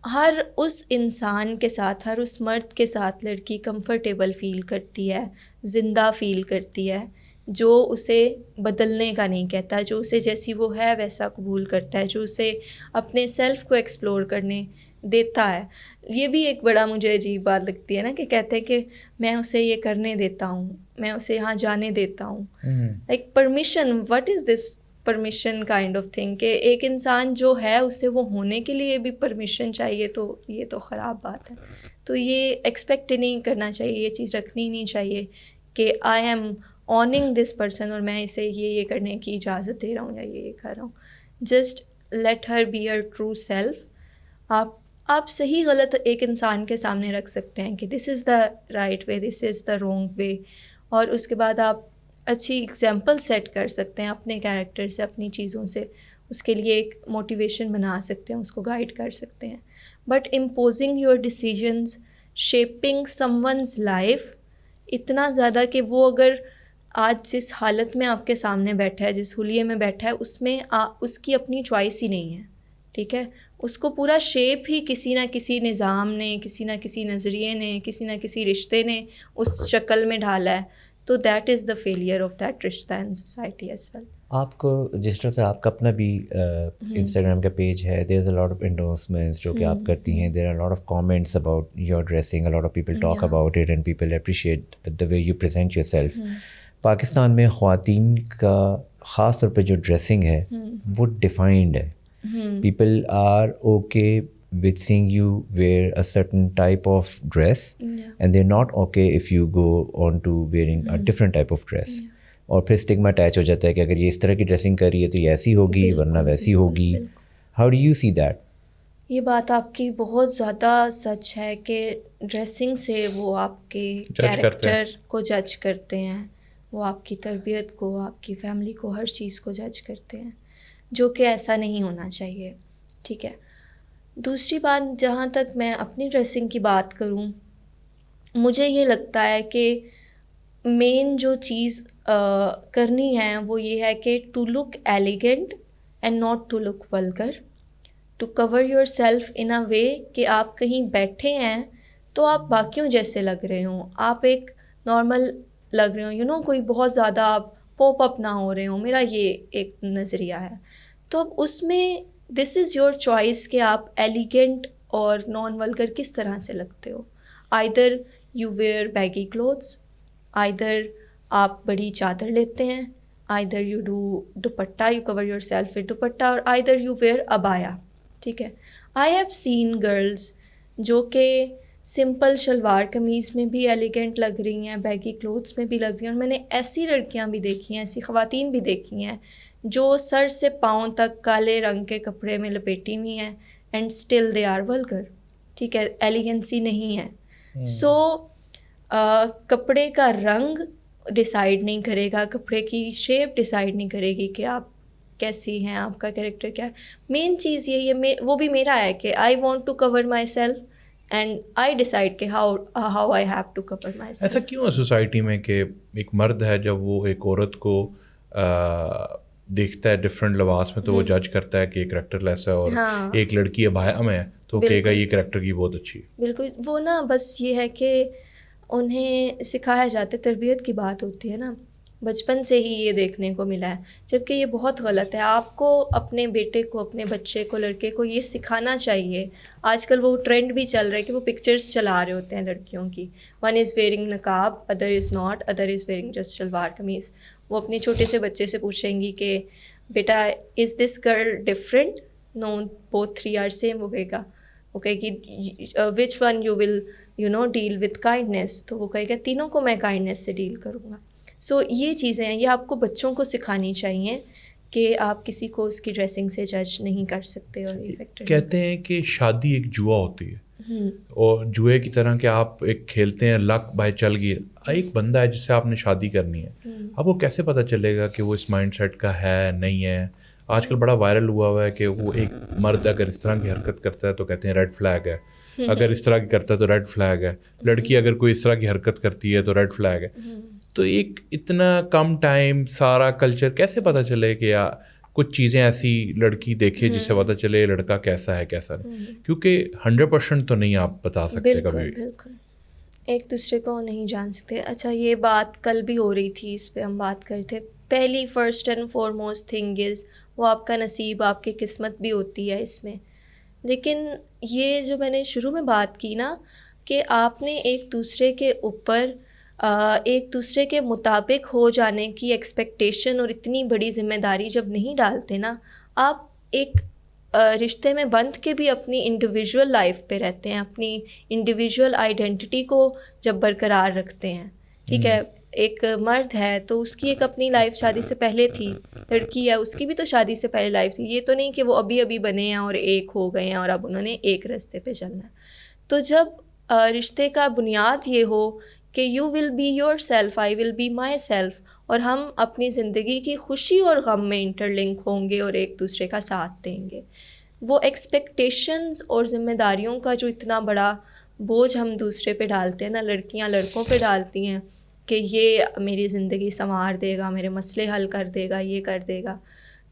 ہر اس انسان کے ساتھ, ہر اس مرد کے ساتھ لڑکی کمفرٹیبل فیل کرتی ہے, زندہ فیل کرتی ہے, جو اسے بدلنے کا نہیں کہتا, جو اسے جیسی وہ ہے ویسا قبول کرتا ہے, جو اسے اپنے سیلف کو ایکسپلور کرنے دیتا ہے. یہ بھی ایک بڑا مجھے عجیب بات لگتی ہے نا کہ کہتے ہیں کہ میں اسے یہ کرنے دیتا ہوں, میں اسے یہاں جانے دیتا ہوں. Like permission, what is this permission kind of thing, کہ ایک انسان جو ہے اسے وہ ہونے کے لیے بھی پرمیشن چاہیے, تو یہ تو خراب بات ہے. تو یہ ایکسپیکٹ نہیں کرنا چاہیے, یہ چیز رکھنی نہیں چاہیے کہ I am Anang this person اور میں اسے یہ کرنے کی اجازت دے رہا ہوں یا یہ کر رہا ہوں. Just let her be her true self. آپ صحیح غلط ایک انسان کے سامنے رکھ سکتے ہیں کہ دس از the right way, this is the wrong way, اور اس کے بعد آپ اچھی اگزامپل سیٹ کر سکتے ہیں اپنے کیریکٹر سے, اپنی چیزوں سے, اس کے لیے ایک موٹیویشن بنا سکتے ہیں, اس کو گائیڈ کر سکتے ہیں. But imposing your decisions, shipping some one's life اتنا زیادہ کہ وہ اگر آج جس حالت میں آپ کے سامنے بیٹھا ہے, جس حلیے میں بیٹھا ہے, اس میں اس کی اپنی چوائس ہی نہیں ہے, ٹھیک ہے, اس کو پورا شیپ ہی کسی نہ کسی نظام نے, کسی نہ کسی نظریے نے, کسی نہ کسی رشتے نے اس شکل میں ڈالا ہے. تو that is the failure of that رشتہ ان سوسائٹی ایز ویل. آپ کو جس طرح سے آپ کا اپنا بھی انسٹاگرام کا پیج ہے, دیر از اے لاٹ آف انڈورسمنٹس جو کہ آپ کرتی ہیں, there are lot of comments about your dressing, a lot of people talk about it and people appreciate the way you present yourself. Pakistan میں خواتین کا خاص طور پہ جو ڈریسنگ ہے وہ ڈیفائنڈ ہے. People are okay with seeing you wear a certain type of dress, and they're not okay if you go on to wearing a different type of dress. اور پھر اسٹگما اٹیچ ہو جاتا ہے کہ اگر یہ اس طرح کی ڈریسنگ کر رہی ہے تو یہ ایسی ہوگی ورنہ ویسی ہوگی. How do you see that? یہ بات آپ کی بہت زیادہ سچ ہے کہ ڈریسنگ سے وہ آپ کے کیریکٹر کو جج کرتے ہیں, وہ آپ کی تربیت کو, آپ کی فیملی کو, ہر چیز کو جج کرتے ہیں, جو کہ ایسا نہیں ہونا چاہیے, ٹھیک ہے. دوسری بات, جہاں تک میں اپنی ڈریسنگ کی بات کروں, مجھے یہ لگتا ہے کہ مین جو چیز کرنی ہے وہ یہ ہے کہ to look elegant and not to look vulgar, to cover yourself in a way کہ آپ کہیں بیٹھے ہیں تو آپ باقیوں جیسے لگ رہے ہوں, آپ ایک نارمل لگ رہے ہوں, کوئی بہت زیادہ آپ پاپ اپ نہ ہو رہے ہوں. میرا یہ ایک نظریہ ہے. تو اب اس میں دس از یور چوائس کہ آپ ایلیگنٹ اور نان ولگر کس طرح سے لگتے ہو. Either you wear baggy clothes, either آپ بڑی چادر لیتے ہیں, either you do dupatta, you cover yourself with dupatta, اور آئدر یو ویئر ابایا, ٹھیک ہے. آئی ہیو سین گرلز جو کہ سمپل شلوار قمیض میں بھی ایلیگنٹ لگ رہی ہیں, بیگی کلوتھس میں بھی لگ رہی ہیں, اور میں نے ایسی لڑکیاں بھی دیکھی ہیں, ایسی خواتین بھی دیکھی ہیں جو سر سے پاؤں تک کالے رنگ کے کپڑے میں لپیٹی ہوئی ہیں, and still they are vulgar, ٹھیک ہے, ایلیگنسی نہیں ہے. سو کپڑے کا رنگ ڈیسائیڈ نہیں کرے گا, کپڑے کی شیپ ڈیسائیڈ نہیں کرے گی کہ آپ کیسی ہیں, آپ کا کیریکٹر کیا ہے. مین چیز یہی ہے, وہ بھی میرا ہے کہ I want to cover myself and I decide کہ how I have to cover myself. ایسا کیوں ہے سوسائٹی میں کہ ایک مرد ہے جب وہ ایک عورت کو دیکھتا ہے ڈفرینٹ لباس میں تو وہ جج کرتا ہے کہ یہ کریکٹر لیس ہے, اور ایک لڑکی ابایا میں ہے تو کہے گا یہ کریکٹر کی بہت اچھی ہے. بالکل, وہ نا بس یہ ہے کہ انہیں سکھایا جاتا ہے, تربیت کی بات ہوتی ہے نا, بچپن سے ہی یہ دیکھنے کو ملا ہے, جبکہ یہ بہت غلط ہے. آپ کو اپنے بیٹے کو, اپنے بچے کو, لڑکے کو یہ سکھانا چاہیے. آج کل وہ ٹرینڈ بھی چل رہا ہے کہ وہ پکچرز چلا رہے ہوتے ہیں لڑکیوں کی, one is wearing niqab, other is not, other is wearing just shalwar kameez. وہ اپنے چھوٹے سے بچے سے پوچھیں گی کہ بیٹا is this girl different, no both three are same. وہ کہے گا, وہ کہے گی which one you will deal with kindness, تو وہ کہے گا تینوں کو میں کائنڈنیس سے ڈیل کروں گا. سو یہ چیزیں ہیں, یہ آپ کو بچوں کو سکھانی چاہیے کہ آپ کسی کو اس کی ڈریسنگ سے جج نہیں کر سکتے. اور یہ فیکٹر کہتے ہیں کہ شادی ایک جوا ہوتی ہے, اور جوئے کی طرح کہ آپ ایک کھیلتے ہیں, لک بائی چل گئی, ایک بندہ ہے جس سے آپ نے شادی کرنی ہے, آپ کو کیسے پتہ چلے گا کہ وہ اس مائنڈ سیٹ کا ہے نہیں ہے؟ آج کل بڑا وائرل ہوا ہے کہ وہ ایک مرد اگر اس طرح کی حرکت کرتا ہے تو کہتے ہیں ریڈ فلیگ ہے, اگر اس طرح کی کرتا ہے تو ریڈ فلیگ ہے, لڑکی اگر کوئی اس طرح کی حرکت کرتی ہے تو ریڈ فلیگ ہے. تو ایک اتنا کم ٹائم سارا کلچر کیسے پتہ چلے کہ کچھ چیزیں ایسی لڑکی دیکھے جس سے پتہ چلے لڑکا کیسا ہے کیسا نہیں, کیونکہ 100% تو نہیں آپ بتا سکتے کبھی. بالکل ایک دوسرے کو نہیں جان سکتے. اچھا, یہ بات کل بھی ہو رہی تھی, اس پہ ہم بات کر رہے تھے. پہلی first and foremost thing is وہ آپ کا نصیب, آپ کی قسمت بھی ہوتی ہے اس میں. لیکن یہ جو میں نے شروع میں بات کی نا کہ آپ نے ایک دوسرے کے اوپر ایک دوسرے کے مطابق ہو جانے کی ایکسپیکٹیشن اور اتنی بڑی ذمہ داری جب نہیں ڈالتے نا, آپ ایک رشتے میں بندھ کے بھی اپنی انڈیویژول لائف پہ رہتے ہیں, اپنی انڈیویژول آئیڈینٹی کو جب برقرار رکھتے ہیں. ٹھیک ہے, ایک مرد ہے تو اس کی ایک اپنی لائف شادی سے پہلے تھی, لڑکی ہے اس کی بھی تو شادی سے پہلے لائف تھی. یہ تو نہیں کہ وہ ابھی ابھی بنے ہیں اور ایک ہو گئے ہیں اور اب انہوں نے ایک راستے پہ چلنا ہے. تو جب رشتے کا بنیاد یہ ہو کہ you will be yourself, I will be myself, اور ہم اپنی زندگی کی خوشی اور غم میں انٹر لنک ہوں گے اور ایک دوسرے کا ساتھ دیں گے. وہ ایکسپیکٹیشنز اور ذمہ داریوں کا جو اتنا بڑا بوجھ ہم دوسرے پہ ڈالتے ہیں نا, لڑکیاں لڑکوں پہ ڈالتی ہیں کہ یہ میری زندگی سنوار دے گا, میرے مسئلے حل کر دے گا, یہ کر دے گا,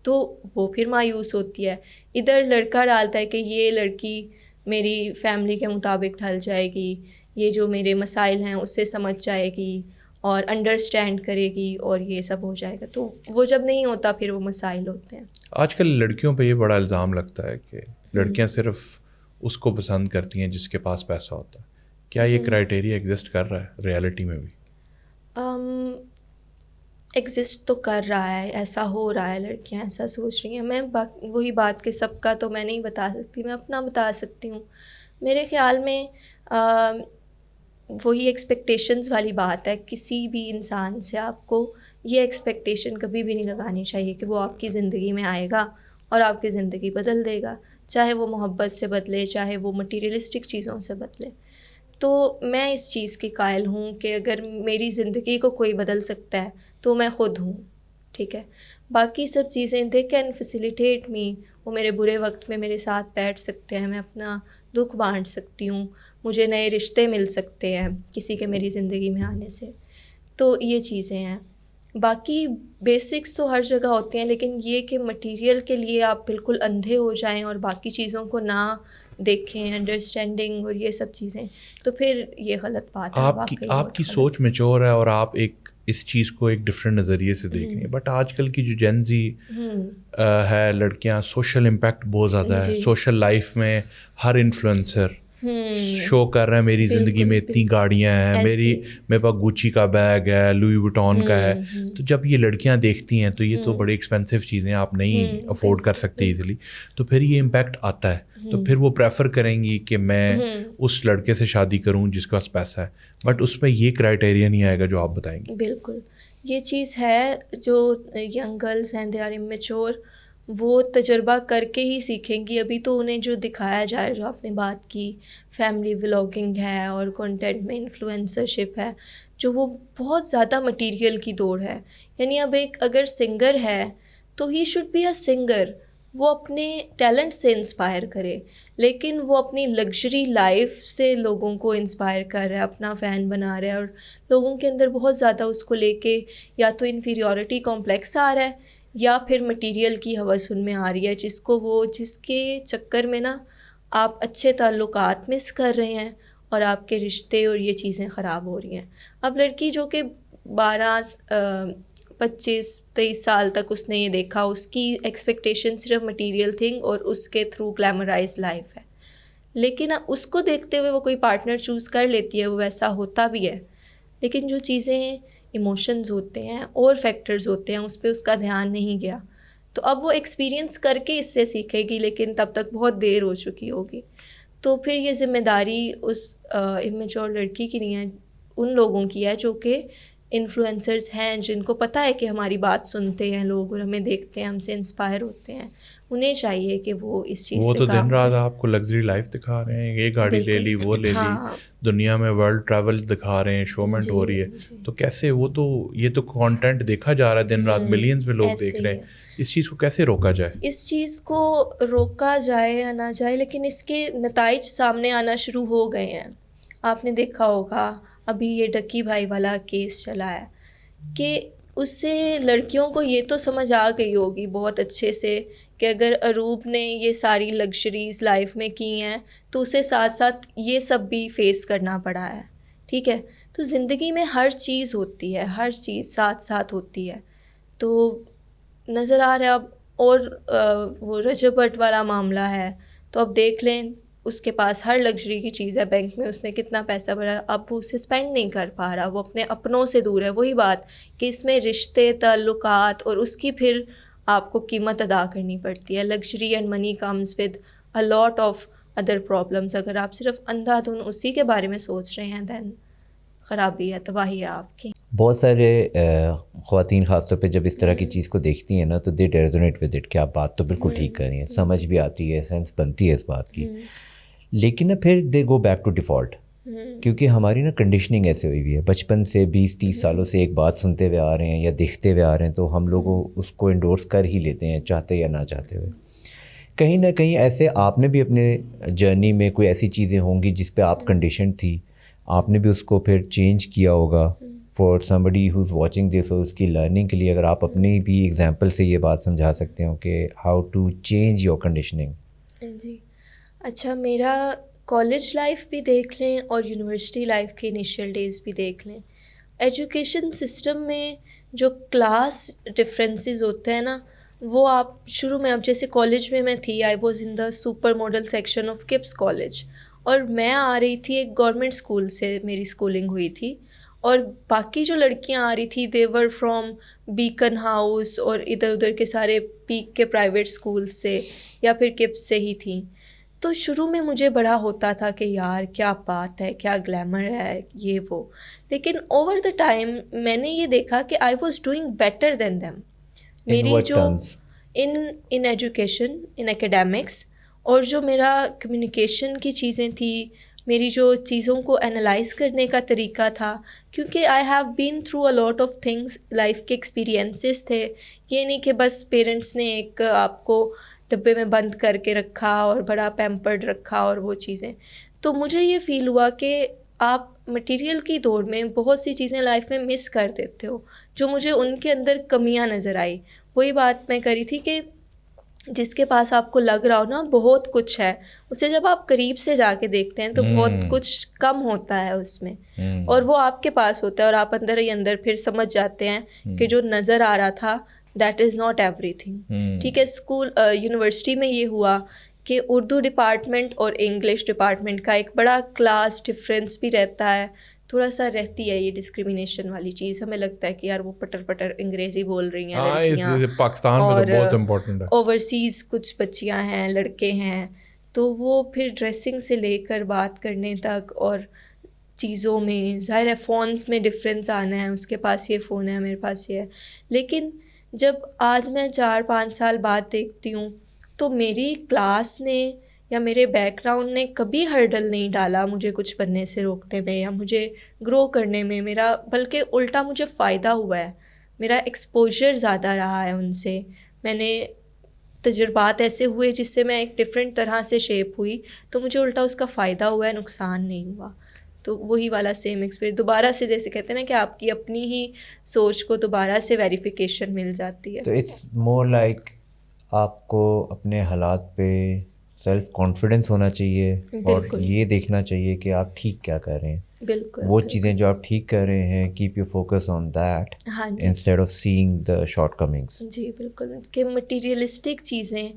تو وہ پھر مایوس ہوتی ہے. ادھر لڑکا ڈالتا ہے کہ یہ لڑکی میری فیملی کے مطابق ڈھل جائے گی, یہ جو میرے مسائل ہیں اسے سمجھ جائے گی اور انڈرسٹینڈ کرے گی اور یہ سب ہو جائے گا. تو وہ جب نہیں ہوتا پھر وہ مسائل ہوتے ہیں. آج کل لڑکیوں پہ یہ بڑا الزام لگتا ہے کہ لڑکیاں صرف اس کو پسند کرتی ہیں جس کے پاس پیسہ ہوتا ہے. کیا یہ کرائٹیریا ایگزسٹ کر رہا ہے ریئلٹی میں بھی؟ ایگزسٹ تو کر رہا ہے, ایسا ہو رہا ہے, لڑکیاں ایسا سوچ رہی ہیں. میں وہی بات کہ سب کا تو میں نہیں بتا سکتی, میں اپنا بتا سکتی ہوں. میرے خیال میں وہی ایکسپیکٹیشنز والی بات ہے. کسی بھی انسان سے آپ کو یہ ایکسپیکٹیشن کبھی بھی نہیں لگانی چاہیے کہ وہ آپ کی زندگی میں آئے گا اور آپ کی زندگی بدل دے گا, چاہے وہ محبت سے بدلے, چاہے وہ مٹیریلسٹک چیزوں سے بدلے. تو میں اس چیز کی قائل ہوں کہ اگر میری زندگی کو کوئی بدل سکتا ہے تو میں خود ہوں, ٹھیک ہے. باقی سب چیزیں دے کین فیسیلیٹیٹ می, وہ میرے برے وقت میں میرے ساتھ بیٹھ سکتے ہیں, میں اپنا دکھ بانٹ سکتی ہوں, مجھے نئے رشتے مل سکتے ہیں کسی کے میری زندگی میں آنے سے. تو یہ چیزیں ہیں. باقی بیسکس تو ہر جگہ ہوتے ہیں, لیکن یہ کہ مٹیریل کے لیے آپ بالکل اندھے ہو جائیں اور باقی چیزوں کو نہ دیکھیں, انڈرسٹینڈنگ اور یہ سب چیزیں, تو پھر یہ غلط بات ہے. آپ کی سوچ میچور ہے اور آپ ایک اس چیز کو ایک ڈفرینٹ نظریے سے دیکھ رہے ہیں. بٹ آج کل کی جو جینزی ہے لڑکیاں, سوشل امپیکٹ بہت زیادہ ہے. سوشل لائف میں ہر انفلوئنسر شو کر رہا ہے میری زندگی میں اتنی گاڑیاں ہیں, میرے پاس گوچی کا بیگ ہے, لوئی وٹون کا ہے. تو جب یہ لڑکیاں دیکھتی ہیں تو یہ تو بڑی ایکسپینسو چیزیں آپ نہیں افورڈ کر سکتے ایزیلی, تو پھر یہ امپیکٹ آتا ہے. تو پھر وہ پریفر کریں گی کہ میں اس لڑکے سے شادی کروں جس کے پاس پیسہ ہے. بٹ اس میں یہ کرائٹیریا نہیں آئے گا جو آپ بتائیں گے. بالکل یہ چیز ہے. جو ینگ گرلس ہیں دے آر امیچور, وہ تجربہ کر کے ہی سیکھیں گی. ابھی تو انہیں جو دکھایا جائے, جو آپ نے بات کی, فیملی ولاگنگ ہے اور کنٹینٹ میں انفلوئنسرشپ ہے, جو وہ بہت زیادہ مٹیریل کی دوڑ ہے. یعنی اب ایک اگر سنگر ہے تو he should be a singer, وہ اپنے ٹیلنٹ سے انسپائر کرے, لیکن وہ اپنی لگژری لائف سے لوگوں کو انسپائر کر رہا ہے, اپنا فین بنا رہا ہے, اور لوگوں کے اندر بہت زیادہ اس کو لے کے یا تو انفیریورٹی کمپلیکس آ رہا ہے یا پھر مٹیریل کی ہوس ان میں آ رہی ہے, جس کے چکر میں نا آپ اچھے تعلقات مس کر رہے ہیں اور آپ کے رشتے اور یہ چیزیں خراب ہو رہی ہیں. اب لڑکی جو کہ 25-23 سال تک اس نے یہ دیکھا, اس کی ایکسپیکٹیشن صرف مٹیریل تھنگ اور اس کے تھرو گلیمرائز لائف ہے, لیکن اس کو دیکھتے ہوئے وہ کوئی پارٹنر چوز کر لیتی ہے, وہ ویسا ہوتا بھی ہے, لیکن جو چیزیں ایموشنز ہوتے ہیں اور فیکٹرز ہوتے ہیں اس پہ اس کا دھیان نہیں گیا. تو اب وہ ایکسپیرینس کر کے اس سے سیکھے گی, لیکن تب تک بہت دیر ہو چکی ہوگی. تو پھر یہ ذمہ داری اس امیچور لڑکی کی نہیں ہے, ان لوگوں کی ہے جو کہ انفلوئنسرز ہیں, جن کو پتہ ہے کہ ہماری بات سنتے ہیں لوگ اور ہمیں دیکھتے ہیں, ہم سے انسپائر ہوتے ہیں. انہیں چاہیے کہ وہ اس چیز پہ تو دن رات آپ کو لگژری لائف دکھا رہے ہیں, یہ گاڑی لے لی, وہ لے لی, دنیا میں ورلڈ ٹریول دکھا رہے ہیں, شومنٹ ہو رہی ہے. تو کیسے یہ تو کانٹینٹ دیکھا جا رہا ہے دن رات, ملینز میں لوگ دیکھ رہے ہیں. اس چیز کو کیسے روکا جائے؟ اس چیز کو روکا جائے یا نہ جائے, لیکن اس کے نتائج سامنے آنا شروع ہو گئے ہیں. آپ نے دیکھا ہوگا ابھی یہ ڈکی بھائی والا کیس چلا ہے کہ اس سے لڑکیوں کو یہ تو سمجھ آ گئی ہوگی بہت اچھے سے کہ اگر اروب نے یہ ساری لگژریز لائف میں کی ہیں تو اسے ساتھ ساتھ یہ سب بھی فیس کرنا پڑا ہے, ٹھیک ہے. تو زندگی میں ہر چیز ہوتی ہے, ہر چیز ساتھ ساتھ ہوتی ہے. تو نظر آ رہا ہے اب, اور وہ رجب بٹ والا معاملہ ہے تو اب دیکھ لیں, اس کے پاس ہر لگژری کی چیز ہے, بینک میں اس نے کتنا پیسہ بھرا, اب وہ اسے اسپینڈ نہیں کر پا رہا, وہ اپنے اپنوں سے دور ہے. وہی بات کہ اس میں رشتے, تعلقات اور اس کی پھر آپ کو قیمت ادا کرنی پڑتی ہے. Luxury and money comes with a lot of other problems. اگر آپ صرف اندھا دھن اسی کے بارے میں سوچ رہے ہیں دین خرابی ہے, تباہی ہے آپ کی. بہت سارے خواتین خاص طور پہ جب اس طرح کی چیز کو دیکھتی ہیں نا تو دے ریزونیٹ ود اٹ کہ آپ بات تو بالکل ٹھیک کر رہی ہیں, سمجھ بھی آتی ہے, سینس بنتی ہے اس بات کی, لیکن پھر دے گو بیک ٹو ڈیفالٹ. کیونکہ ہماری نا کنڈیشننگ ایسے ہوئی ہوئی ہے، بچپن سے 20-30 سالوں سے ایک بات سنتے ہوئے آ رہے ہیں یا دیکھتے ہوئے آ رہے ہیں، تو ہم لوگ اس کو انڈورس کر ہی لیتے ہیں چاہتے یا نہ چاہتے ہوئے. کہیں نہ کہیں ایسے آپ نے بھی اپنے جرنی میں کوئی ایسی چیزیں ہوں گی جس پہ آپ کنڈیشن تھی، آپ نے بھی اس کو پھر چینج کیا ہوگا. For somebody who's watching this اور اس کی لرننگ کے لیے اگر آپ اپنی بھی ایگزامپل سے یہ بات سمجھا سکتے ہو کہ how to change your conditioning. جی اچھا، میرا کالج لائف بھی دیکھ لیں اور یونیورسٹی لائف کے انیشیل ڈیز بھی دیکھ لیں. ایجوکیشن سسٹم میں جو کلاس ڈفرینسز ہوتے ہیں نا، وہ آپ شروع میں، اب جیسے کالج میں میں تھی، I was in the super model section of cups college, اور میں آ رہی تھی ایک گورنمنٹ اسکول سے، میری اسکولنگ ہوئی تھی، اور باقی جو لڑکیاں آ رہی تھی دے ور فرام بیکن ہاؤس اور ادھر ادھر کے سارے پیک کے پرائیویٹ اسکول سے یا پھر کپس سے ہی تھیں. تو شروع میں مجھے بڑا ہوتا تھا کہ یار کیا بات ہے، کیا گلیمر ہے یہ وہ، لیکن اوور دا ٹائم میں نے یہ دیکھا کہ I was doing better than them. میری جو ان ایجوکیشن، ان اکیڈیمکس، اور جو میرا کمیونیکیشن کی چیزیں تھیں، میری جو چیزوں کو انالائز کرنے کا طریقہ تھا، کیونکہ I have been through a lot of things, life کے ایکسپیرینسز تھے. یہ نہیں کہ بس پیرنٹس نے ایک آپ کو ڈبے میں بند کر کے رکھا اور بڑا پیمپرڈ رکھا اور وہ چیزیں. تو مجھے یہ فیل ہوا کہ آپ مٹیریل کی دور میں بہت سی چیزیں لائف میں مس کر دیتے ہو، جو مجھے ان کے اندر کمیاں نظر آئی. وہی بات میں کری تھی کہ جس کے پاس آپ کو لگ رہا ہو نا بہت کچھ ہے، اسے جب آپ قریب سے جا کے دیکھتے ہیں تو بہت کچھ کم ہوتا ہے اس میں، اور وہ آپ کے پاس ہوتا ہے، اور آپ اندر ہی اندر پھر سمجھ جاتے ہیں کہ جو نظر آ رہا تھا that is not every thing. ٹھیک ہے، اسکول یونیورسٹی میں یہ ہوا کہ اردو ڈپارٹمنٹ اور انگلش ڈپارٹمنٹ کا ایک بڑا کلاس ڈفرینس بھی رہتا ہے، تھوڑا سا رہتی ہے یہ ڈسکریمنیشن والی چیز. ہمیں لگتا ہے کہ یار وہ پٹر پٹر انگریزی بول رہی ہیں لڑکیاں، پاکستان میں تو بہت امپورٹنٹ ہے. اوورسیز کچھ بچیاں ہیں، لڑکے ہیں، تو وہ پھر ڈریسنگ سے لے کر بات کرنے تک اور چیزوں میں، ظاہر ہے فونس میں ڈفرینس آنا ہے، اس کے پاس یہ فون ہے، میرے پاس یہ ہے. لیکن جب آج میں 4-5 سال بعد دیکھتی ہوں تو میری کلاس نے یا میرے بیک گراؤنڈ نے کبھی ہرڈل نہیں ڈالا مجھے کچھ بننے سے روکنے میں یا مجھے گرو کرنے میں. میرا بلکہ الٹا مجھے فائدہ ہوا ہے، میرا ایکسپوجر زیادہ رہا ہے ان سے. میں نے تجربات ایسے ہوئے جس سے میں ایک ڈفرینٹ طرح سے شیپ ہوئی، تو مجھے الٹا اس کا فائدہ ہوا ہے، نقصان نہیں ہوا. تو وہی والا سیم ایکسپیرینس دوبارہ سے، جیسے کہتے ہیں نا کہ آپ کی اپنی ہی سوچ کو دوبارہ سے ویریفیکیشن مل جاتی ہے. تو اٹس مور لائک آپ کو اپنے حالات پہ سیلف کانفیڈنس ہونا چاہیے اور یہ دیکھنا چاہیے کہ آپ ٹھیک کیا کر رہے ہیں. بالکل، وہ چیزیں جو آپ ٹھیک کر رہے ہیں، keep you focus on that instead of seeing the shortcomings. جی بالکل، کہ مٹیریلسٹک چیزیں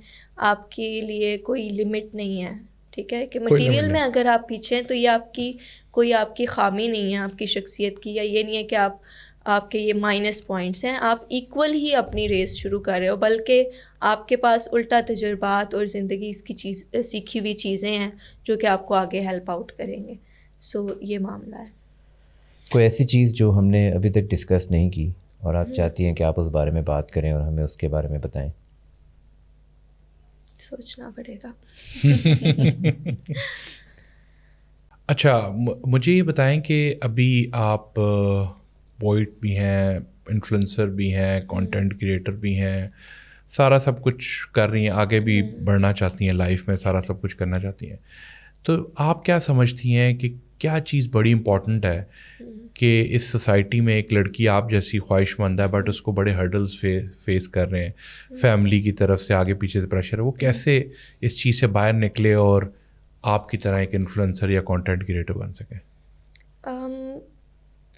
آپ کے لیے کوئی لمٹ نہیں ہے. ٹھیک ہے کہ مٹیریل میں اگر آپ پیچھے ہیں تو یہ آپ کی کوئی آپ کی خامی نہیں ہے آپ کی شخصیت کی، یا یہ نہیں ہے کہ آپ کے یہ مائنس پوائنٹس ہیں. آپ ایکول ہی اپنی ریس شروع کر رہے ہو، بلکہ آپ کے پاس الٹا تجربات اور زندگی کی سیکھی ہوئی چیزیں ہیں جو کہ آپ کو آگے ہیلپ آؤٹ کریں گے. سو یہ معاملہ ہے. کوئی ایسی چیز جو ہم نے ابھی تک ڈسکس نہیں کی اور آپ چاہتی ہیں کہ آپ اس بارے میں بات کریں اور ہمیں اس کے بارے میں بتائیں؟ سوچنا پڑے گا. اچھا، مجھے یہ بتائیں کہ ابھی آپ پوئٹ بھی ہیں، انفلوئنسر بھی ہیں، کنٹینٹ کریٹر بھی ہیں، سارا سب کچھ کر رہی ہیں، آگے بھی بڑھنا چاہتی ہیں لائف میں، سارا سب کچھ کرنا چاہتی ہیں. تو آپ کیا سمجھتی ہیں کہ کیا چیز بڑی امپورٹنٹ ہے کہ اس سوسائٹی میں ایک لڑکی آپ جیسی خواہش مند ہے بٹ اس کو بڑے ہرڈلز فیس کر رہے ہیں، فیملی کی طرف سے آگے پیچھے سے پریشر ہے، وہ کیسے اس چیز سے باہر نکلے اور آپ کی طرح ایک انفلوئنسر یا کنٹینٹ کریٹر بن سکیں؟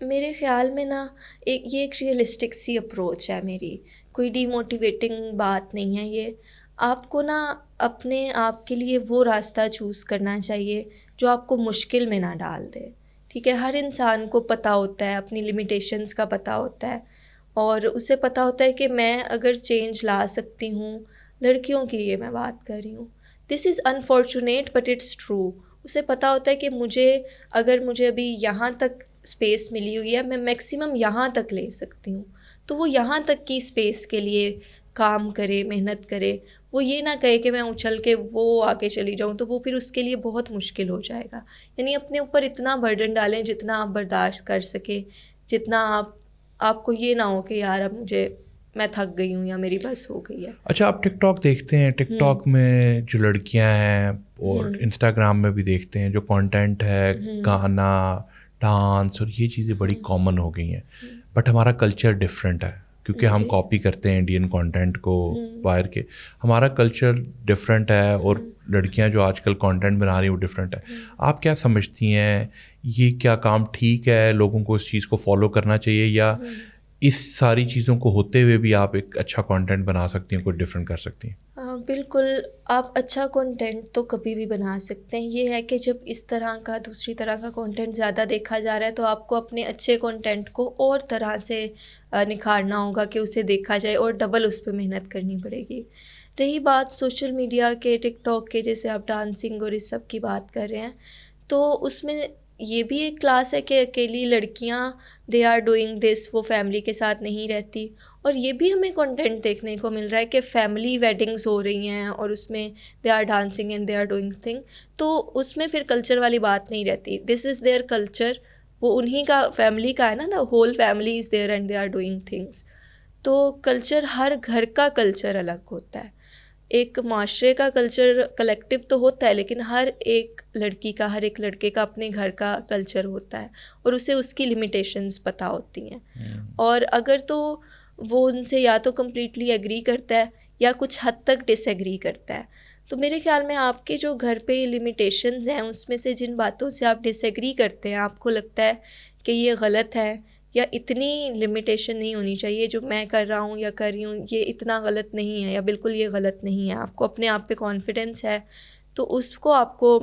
میرے خیال میں نا یہ ایک ریئلسٹک سی اپروچ ہے میری، کوئی ڈی موٹیویٹنگ بات نہیں ہے یہ. آپ کو نا اپنے آپ کے لیے وہ راستہ چوز کرنا چاہیے جو آپ کو مشکل میں نہ ڈال دے. ٹھیک ہے، ہر انسان کو پتہ ہوتا ہے، اپنی لمیٹیشنس کا پتہ ہوتا ہے، اور اسے پتہ ہوتا ہے کہ میں اگر چینج لا سکتی ہوں. لڑکیوں کی یہ میں بات کر رہی ہوں، دس is unfortunate but it's true. اسے پتہ ہوتا ہے کہ مجھے ابھی یہاں تک اسپیس ملی ہوئی ہے، میں میکسیمم یہاں تک لے سکتی ہوں. تو وہ یہاں تک کی اسپیس کے لیے کام کرے, محنت کرے, وہ یہ نہ کہے کہ میں اچھل کے وہ آگے چلی جاؤں, تو وہ پھر اس کے لیے بہت مشکل ہو جائے گا. یعنی اپنے اوپر اتنا برڈن ڈالیں جتنا آپ برداشت کر سکیں, جتنا آپ کو یہ نہ ہو کہ یار اب میں تھک گئی ہوں یا میری بس ہو گئی ہے. اچھا, آپ ٹک ٹاک دیکھتے ہیں, ٹک ٹاک میں جو لڑکیاں ہیں اور انسٹاگرام میں بھی دیکھتے ہیں, جو کانٹینٹ ہے, گانا, ڈانس اور یہ چیزیں بڑی کامن ہو گئی ہیں, بٹ ہمارا کلچر ڈفرینٹ ہے کیونکہ ہم کاپی کرتے ہیں انڈین کانٹینٹ کو باہر کے. ہمارا کلچر ڈفرینٹ ہے اور لڑکیاں جو آج کل کانٹینٹ بنا رہی ہیں وہ ڈفرینٹ ہے. آپ کیا سمجھتی ہیں, یہ کیا کام ٹھیک ہے, لوگوں کو اس چیز کو فالو کرنا چاہیے, یا اس ساری چیزوں کو ہوتے ہوئے بھی آپ ایک اچھا کانٹینٹ بنا سکتی ہیں, کوئی ڈفرینٹ کر سکتی ہیں؟ بالکل, آپ اچھا کانٹینٹ تو کبھی بھی بنا سکتے ہیں. یہ ہے کہ جب اس طرح کا دوسری طرح کا کانٹینٹ زیادہ دیکھا جا رہا ہے تو آپ کو اپنے اچھے کانٹینٹ کو اور طرح سے نکھارنا ہوگا کہ اسے دیکھا جائے اور ڈبل اس پہ محنت کرنی پڑے گی. رہی بات سوشل میڈیا کے, ٹک ٹاک کے, جیسے آپ ڈانسنگ اور اس سب کی بات کر رہے ہیں, تو اس میں یہ بھی ایک کلاس ہے کہ اکیلی لڑکیاں دے آر ڈوئنگ دس, وہ فیملی کے ساتھ نہیں رہتی. اور یہ بھی ہمیں کنٹینٹ دیکھنے کو مل رہا ہے کہ فیملی ویڈنگز ہو رہی ہیں اور اس میں they are dancing and they are doing thing, تو اس میں پھر کلچر والی بات نہیں رہتی. دس از دیئر کلچر, وہ انہی کا فیملی کا ہے نا, the whole family is there and they are doing things. تو کلچر, ہر گھر کا کلچر الگ ہوتا ہے. ایک معاشرے کا کلچر کلیکٹیو تو ہوتا ہے, لیکن ہر ایک لڑکی کا, ہر ایک لڑکے کا اپنے گھر کا کلچر ہوتا ہے اور اسے اس کی لمیٹیشنز پتہ ہوتی ہیں. اور اگر تو وہ ان سے یا تو کمپلیٹلی ایگری کرتا ہے یا کچھ حد تک ڈس ایگری کرتا ہے. تو میرے خیال میں آپ کے جو گھر پہ لمیٹیشنز ہیں اس میں سے جن باتوں سے آپ ڈس ایگری کرتے ہیں, آپ کو لگتا ہے کہ یہ غلط ہے یا اتنی لمیٹیشن نہیں ہونی چاہیے, جو میں کر رہا ہوں یا کر رہی ہوں یہ اتنا غلط نہیں ہے یا بالکل یہ غلط نہیں ہے, آپ کو اپنے آپ پہ کانفیڈنس ہے, تو اس کو آپ کو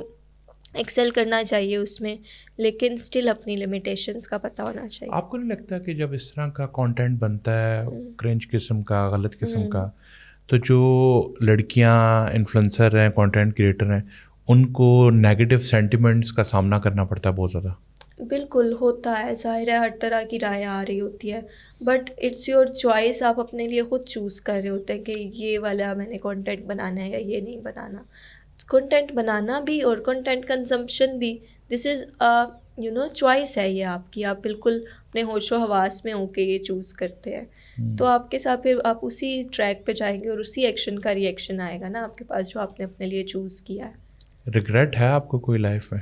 ایکسل کرنا چاہیے اس میں, لیکن اسٹل اپنی لمیٹیشنس کا پتہ ہونا چاہیے. آپ کو نہیں لگتا کہ جب اس طرح کا کانٹینٹ بنتا ہے کرنچ قسم کا, غلط قسم کا, تو جو لڑکیاں انفلوئنسر ہیں, کانٹینٹ کریٹر ہیں, ان کو نیگیٹو سینٹیمنٹس کا سامنا کرنا پڑتا ہے بہت زیادہ؟ بالکل ہوتا ہے, ظاہر ہے ہر طرح کی رائے آ رہی ہوتی ہے, بٹ اٹس یور چوائس. آپ اپنے لیے خود چوز کر رہے ہوتے ہیں کہ یہ والا میں نے کانٹینٹ بنانا ہے یا یہ نہیں بنانا. کانٹینٹ بنانا بھی اور کانٹینٹ کنزمپشن بھی, دس از چوائس ہے یہ آپ کی. آپ بالکل اپنے ہوش و حواس میں ہو کے یہ چوز کرتے ہیں, تو آپ کے ساتھ پھر آپ اسی ٹریک پہ جائیں گے اور اسی ایکشن کا ری ایکشن آئے گا نا آپ کے پاس, جو آپ نے اپنے لیے چوز کیا ہے. ریگریٹ ہے آپ کو کوئی لائف میں؟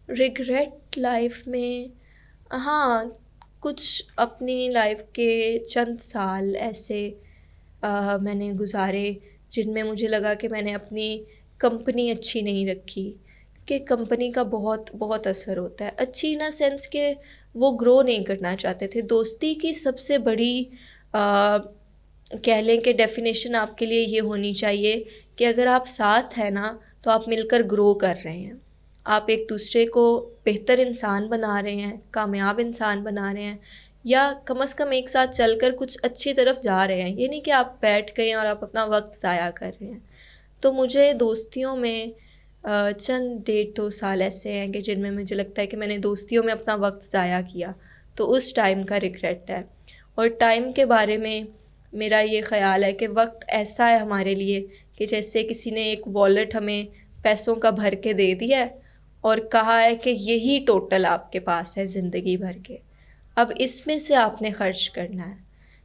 ریگریٹ لائف میں ہاں, کچھ اپنی لائف کے چند سال ایسے میں نے گزارے جن میں مجھے لگا کہ میں نے اپنی کمپنی اچھی نہیں رکھی, کہ کمپنی کا بہت بہت اثر ہوتا ہے. اچھی ان اے سینس کہ وہ گرو نہیں کرنا چاہتے تھے. دوستی کی سب سے بڑی کہہ لیں کہ ڈیفینیشن آپ کے لیے یہ ہونی چاہیے کہ اگر آپ ساتھ ہیں نا تو آپ مل کر گرو کر رہے ہیں, آپ ایک دوسرے کو بہتر انسان بنا رہے ہیں, کامیاب انسان بنا رہے ہیں, یا کم از کم ایک ساتھ چل کر کچھ اچھی طرف جا رہے ہیں. یہ نہیں کہ آپ بیٹھ گئے اور آپ اپنا وقت ضائع کر رہے ہیں. تو مجھے دوستیوں میں چند 1.5-2 سال ایسے ہیں کہ جن میں مجھے لگتا ہے کہ میں نے دوستیوں میں اپنا وقت ضائع کیا, تو اس ٹائم کا ریگریٹ ہے. اور ٹائم کے بارے میں میرا یہ خیال ہے کہ وقت ایسا ہے ہمارے لیے کہ جیسے کسی نے ایک والیٹ ہمیں پیسوں کا بھر کے دے دیا ہے اور کہا ہے کہ یہی ٹوٹل آپ کے پاس ہے زندگی بھر کے, اب اس میں سے آپ نے خرچ کرنا ہے.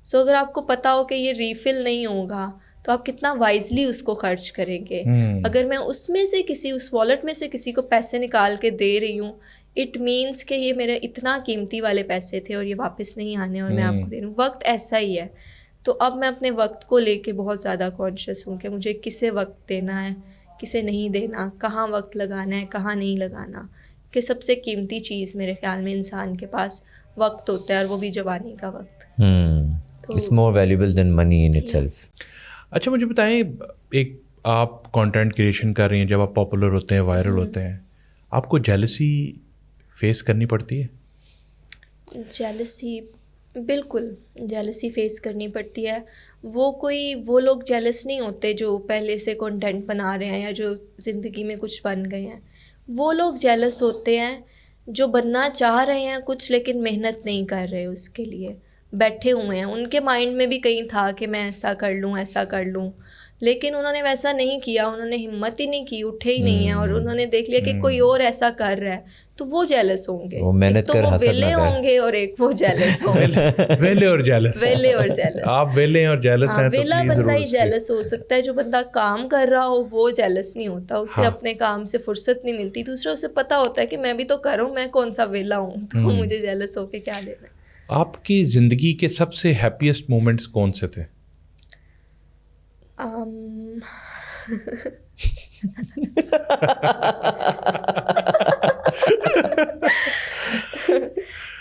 سو اگر آپ کو پتہ ہو کہ یہ ریفل نہیں ہوگا تو آپ کتنا وائزلی اس کو خرچ کریں گے. اگر میں اس میں سے اس والیٹ میں سے کسی کو پیسے نکال کے دے رہی ہوں, اٹ مینس کہ یہ میرے اتنا قیمتی والے پیسے تھے اور یہ واپس نہیں آنے اور میں آپ کو دے رہی ہوں. وقت ایسا ہی ہے. تو اب میں اپنے وقت کو لے کے بہت زیادہ کانشیس ہوں کہ مجھے کسے وقت دینا ہے, کسے نہیں دینا, کہاں وقت لگانا ہے, کہاں نہیں لگانا. کہ سب سے قیمتی چیز میرے خیال میں انسان کے پاس وقت ہوتا ہے, اور وہ بھی جوانی کا وقت. It's more valuable than money in itself. اچھا مجھے بتائیں, ایک آپ کانٹینٹ کریشن کر رہی ہیں, جب آپ پاپولر ہوتے ہیں, وائرل ہوتے ہیں, آپ کو جیلسی فیس کرنی پڑتی ہے؟ جیلسی, بالکل جیلسی فیس کرنی پڑتی ہے. وہ لوگ جیلس نہیں ہوتے جو پہلے سے کنٹینٹ بنا رہے ہیں یا جو زندگی میں کچھ بن گئے ہیں. وہ لوگ جیلس ہوتے ہیں جو بننا چاہ رہے ہیں کچھ لیکن محنت نہیں کر رہے اس کے لیے. بیٹھے ہوئے ہیں, ان کے مائنڈ میں بھی کہیں تھا کہ میں ایسا کر لوں ایسا کر لوں, لیکن انہوں نے ویسا نہیں کیا, انہوں نے ہمت ہی نہیں کی, اٹھے ہی نہیں ہیں, اور انہوں نے دیکھ لیا کہ کوئی اور ایسا کر رہا ہے تو وہ جیلس ہوں گے, ایک تو وہ ویلے ہوں گے اور ایک وہ جیلس ہوں گے. ویلے اور جیلس, ویلے اور جیلس, آپ ویلے اور جیلس ہیں تو ویلا بندہ ہی جیلس ہو سکتا ہے, جو بندہ کام کر رہا ہو وہ جیلس نہیں ہوتا, اسے اپنے کام سے فرصت نہیں ملتی, دوسرا اسے پتہ ہوتا ہے کہ میں بھی تو کروں, میں کون سا ویلا ہوں, تو مجھے جیلس ہو کے کیا لینا ہے. آپ کی زندگی کے سب سے ہیپیسٹ مومنٹس کون سے تھے؟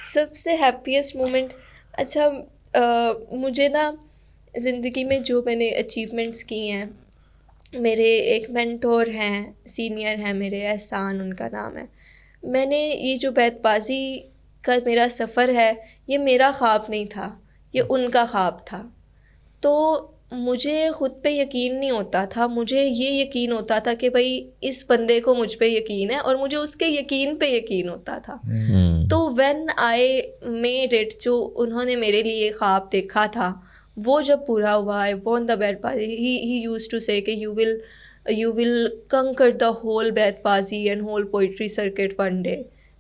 سب سے ہیپیسٹ مومنٹ, اچھا مجھے نا زندگی میں جو میں نے اچیومنٹس کی ہیں, میرے ایک مینٹور ہیں, سینئر ہیں میرے, احسان ان کا نام ہے. میں نے یہ جو بیت بازی کا میرا سفر ہے, یہ میرا خواب نہیں تھا, یہ ان کا خواب تھا. تو مجھے خود پہ یقین نہیں ہوتا تھا, مجھے یہ یقین ہوتا تھا کہ بھائی اس بندے کو مجھ پہ یقین ہے, اور مجھے اس کے یقین پہ یقین ہوتا تھا. تو وین آئی میڈ اٹ, جو انہوں نے میرے لیے خواب دیکھا تھا وہ جب پورا ہوا, آئی وون دا بیت بازی, ہی یوز ٹو سے کہ you will conquer the whole بیت بازی and whole poetry circuit one day,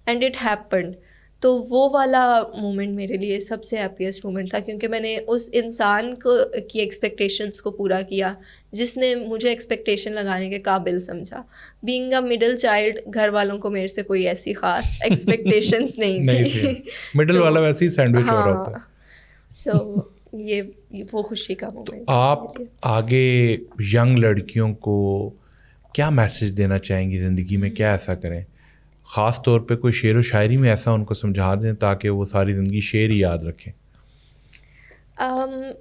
and it happened. تو وہ والا مومنٹ میرے لیے سب سے ہیپیسٹ مومنٹ تھا, کیونکہ میں نے اس انسان کی ایکسپیکٹیشنس کو پورا کیا جس نے مجھے ایکسپیکٹیشن لگانے کے قابل سمجھا. بینگ اے مڈل چائلڈ, گھر والوں کو میرے سے کوئی ایسی خاص ایکسپیکٹیشنس نہیں تھی, مڈل والا ویسے ہی سینڈوچ ہو رہا ہوتا ہے. سو یہ وہ خوشی کا مومنٹ. آپ آگے ینگ لڑکیوں کو کیا میسج دینا چاہیں گی زندگی میں, کیا ایسا کریں, خاص طور پہ کوئی شعر و شاعری میں ایسا ان کو سمجھا دیں تاکہ وہ ساری زندگی شعر ہی یاد رکھیں؟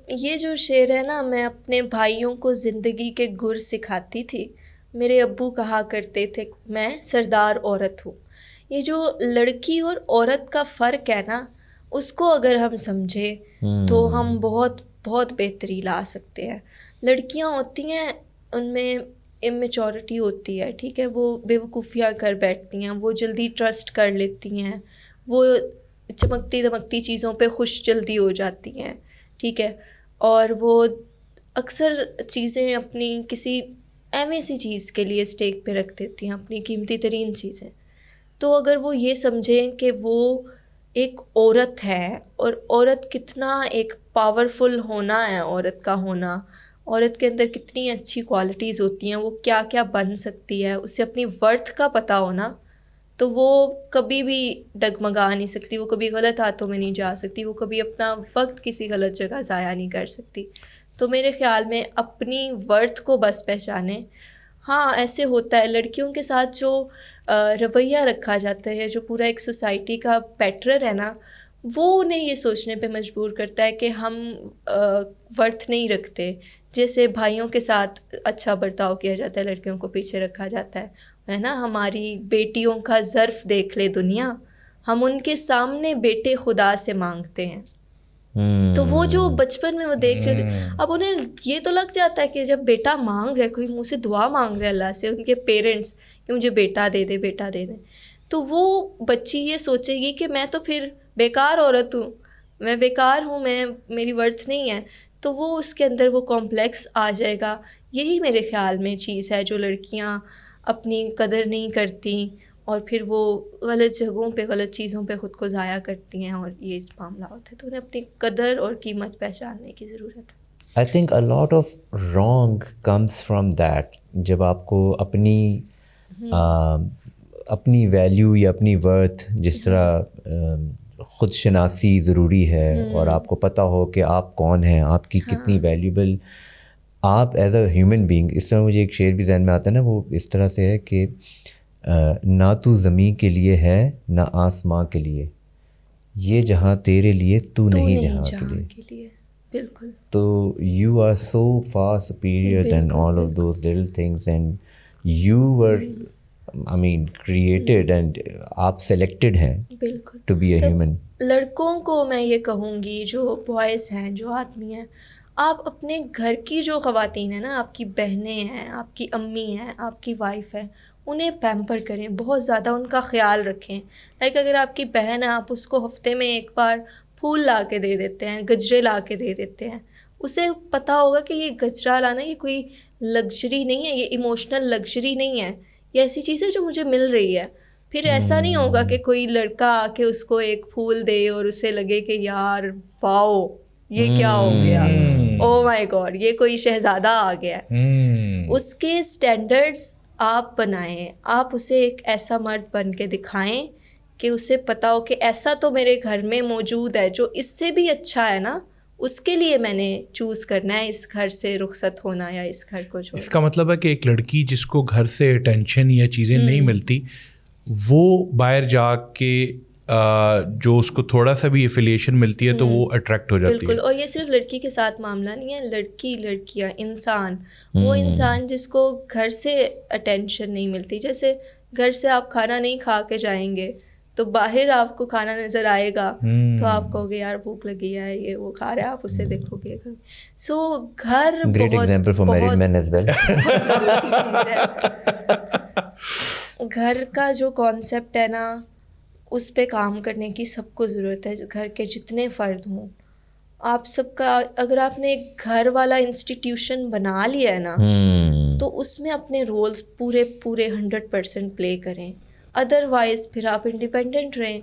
یہ جو شعر ہے نا, میں اپنے بھائیوں کو زندگی کے گر سکھاتی تھی. میرے ابو کہا کرتے تھے میں سردار عورت ہوں. یہ جو لڑکی اور عورت کا فرق ہے نا, اس کو اگر ہم سمجھیں تو ہم بہت بہت بہتری لا سکتے ہیں. لڑکیاں ہوتی ہیں ان میں امیچورٹی ہوتی ہے, ٹھیک ہے, وہ بے وقوفیاں کر بیٹھتی ہیں, وہ جلدی ٹرسٹ کر لیتی ہیں, وہ چمکتی دمکتی چیزوں پہ خوش جلدی ہو جاتی ہیں, ٹھیک ہے, اور وہ اکثر چیزیں اپنی کسی اہم سی چیز کے لیے اسٹیک پہ رکھ دیتی ہیں, اپنی قیمتی ترین چیزیں. تو اگر وہ یہ سمجھیں کہ وہ ایک عورت ہے, اور عورت کتنا ایک پاورفل ہونا ہے, عورت کا ہونا, عورت کے اندر کتنی اچھی کوالٹیز ہوتی ہیں, وہ کیا کیا بن سکتی ہے, اسے اپنی ورتھ کا پتہ ہونا, تو وہ کبھی بھی ڈگمگا نہیں سکتی, وہ کبھی غلط ہاتھوں میں نہیں جا سکتی, وہ کبھی اپنا وقت کسی غلط جگہ ضائع نہیں کر سکتی. تو میرے خیال میں اپنی ورتھ کو بس پہچانیں. ہاں ایسے ہوتا ہے, لڑکیوں کے ساتھ جو رویہ رکھا جاتا ہے, جو پورا ایک سوسائٹی کا پیٹرن ہے نا, وہ انہیں یہ سوچنے پہ مجبور کرتا ہے کہ ہم ورتھ نہیں رکھتے. جیسے بھائیوں کے ساتھ اچھا برتاؤ کیا جاتا ہے, لڑکیوں کو پیچھے رکھا جاتا ہے نا. ہماری بیٹیوں کا ظرف دیکھ لے دنیا, ہم ان کے سامنے بیٹے خدا سے مانگتے ہیں. تو وہ جو بچپن میں وہ دیکھ رہے تھے, اب انہیں یہ تو لگ جاتا ہے کہ جب بیٹا مانگ رہا ہے, کوئی منہ سے دعا مانگ رہا ہے اللہ سے, ان کے پیرنٹس, کہ مجھے بیٹا دے دے بیٹا دے دے, تو وہ بچی یہ سوچے گی کہ میں تو پھر بیکار عورت ہوں, میں بیکار ہوں, میری ورتھ نہیں ہے. تو وہ اس کے اندر وہ کمپلیکس آ جائے گا. یہی میرے خیال میں چیز ہے جو لڑکیاں اپنی قدر نہیں کرتی, اور پھر وہ غلط جگہوں پہ غلط چیزوں پہ خود کو ضائع کرتی ہیں, اور یہ معاملہ ہوتا ہے. تو انہیں اپنی قدر اور قیمت پہچاننے کی ضرورت ہے. I think a lot of wrong comes from that. جب آپ کو اپنی ویلیو یا اپنی ورتھ, جس طرح خود شناسی ضروری ہے, اور آپ کو پتہ ہو کہ آپ کون ہیں, آپ کی کتنی ویلیوبل آپ ایز اے ہیومن بینگ. اس طرح مجھے ایک شعر بھی ذہن میں آتا ہے نا, وہ اس طرح سے ہے کہ نہ تو زمین کے لیے ہے نہ آسماں کے لیے, یہ جہاں تیرے لیے تو نہیں جہاں کے لیے. بالکل. تو you are so far superior than all of those little things, and you were I mean created and آپ selected ہیں بالکل to be a human. لڑکوں کو میں یہ کہوں گی, جو بوائز ہیں, جو آدمی ہیں, آپ اپنے گھر کی جو خواتین ہیں نا, آپ کی بہنیں ہیں, آپ کی امی ہیں, آپ کی وائف ہیں, انہیں پیمپر کریں, بہت زیادہ ان کا خیال رکھیں. لائک اگر آپ کی بہن ہے, آپ اس کو ہفتے میں ایک بار پھول لا کے دے دیتے ہیں, گجرے لا کے دے دیتے ہیں. اسے پتہ ہوگا کہ یہ گجرا لانا یہ کوئی لگژری نہیں ہے, یہ ایموشنل لگژری نہیں ہے, یہ ایسی چیز ہے جو مجھے مل رہی ہے. پھر ایسا نہیں ہوگا کہ کوئی لڑکا آ کے اس کو ایک پھول دے اور اسے لگے کہ یار واؤ یہ کیا ہو گیا, او مائی گاڈ یہ کوئی شہزادہ آ گیا. اس کے اسٹینڈرڈس آپ بنائیں, آپ اسے ایک ایسا مرد بن کے دکھائیں کہ اسے پتہ ہو کہ ایسا تو میرے گھر میں موجود ہے جو اس سے بھی اچھا ہے نا, اس کے لیے میں نے چوز کرنا ہے اس گھر سے رخصت ہونا یا اس گھر کو چھوڑنا. اس کا مطلب ہے کہ ایک لڑکی جس کو گھر سے اٹینشن یا چیزیں نہیں ملتی, وہ باہر جا کے جو اس کو تھوڑا سا بھی ایفیلیشن ملتی ہے تو وہ اٹریکٹ ہو جاتی ہے. بالکل, اور یہ صرف لڑکی کے ساتھ معاملہ نہیں ہے, لڑکی لڑکیاں انسان, وہ انسان جس کو گھر سے اٹینشن نہیں ملتی, جیسے گھر سے آپ کھانا نہیں کھا کے جائیں گے تو باہر آپ کو کھانا نظر آئے گا تو آپ کہو گے یار بھوک لگی ہے, یہ وہ کھا رہا ہے, آپ اسے دیکھو گے. سو گھر great example for married men as well. گھر کا جو کانسیپٹ ہے نا اس پہ کام کرنے کی سب کو ضرورت ہے. گھر کے جتنے فرد ہوں آپ سب کا, اگر آپ نے ایک گھر والا انسٹیٹیوشن بنا لیا ہے نا تو اس میں اپنے رولز پورے 100% پلے کریں. ادروائز پھر آپ انڈیپینڈنٹ رہیں.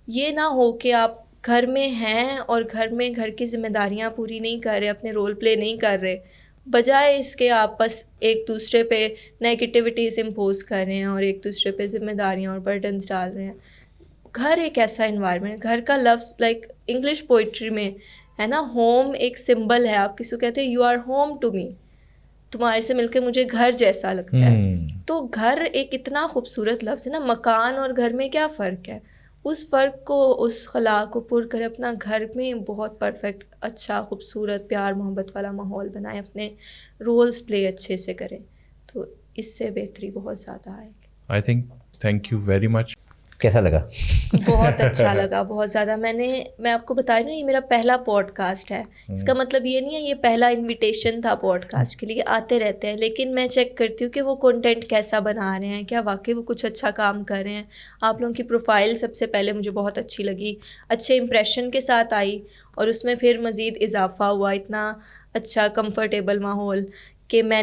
یہ نہ ہو کہ آپ گھر میں ہیں اور گھر میں گھر کی ذمہ داریاں پوری نہیں کر رہے, اپنے رول پلے نہیں کر رہے, بجائے اس کے آپ بس ایک دوسرے پہ نیگیٹیوٹیز امپوز کر رہے ہیں اور ایک دوسرے پہ ذمہ داریاں اور برڈنس ڈال رہے ہیں. گھر ایک ایسا انوائرمنٹ, گھر کا لفظ لائک انگلش پوئٹری میں ہے نا, ہوم ایک سمبل ہے. آپ کسی کو کہتے ہیں you are home to me, تمہارے سے مل کے مجھے گھر جیسا لگتا ہے. تو گھر ایک اتنا خوبصورت لفظ ہے نا. مکان اور گھر میں کیا فرق ہے, اس فرق کو, اس خلا کو پر کر اپنا گھر میں بہت پرفیکٹ اچھا خوبصورت پیار محبت والا ماحول بنائیں, اپنے رولز پلے اچھے سے کریں, تو اس سے بہتری بہت زیادہ آئے گی. I think thank you very مچ. کیسا لگا؟ بہت اچھا لگا, بہت زیادہ. میں آپ کو بتا رہی ہوں یہ میرا پہلا پوڈ کاسٹ ہے. اس کا مطلب یہ نہیں ہے یہ پہلا انویٹیشن تھا پوڈ کاسٹ کے لیے, آتے رہتے ہیں, لیکن میں چیک کرتی ہوں کہ وہ کنٹینٹ کیسا بنا رہے ہیں, کیا واقعی وہ کچھ اچھا کام کر رہے ہیں. آپ لوگوں کی پروفائل سب سے پہلے مجھے بہت اچھی لگی, اچھے امپریشن کے ساتھ آئی, اور اس میں پھر مزید اضافہ ہوا, اتنا اچھا کمفرٹیبل ماحول کہ میں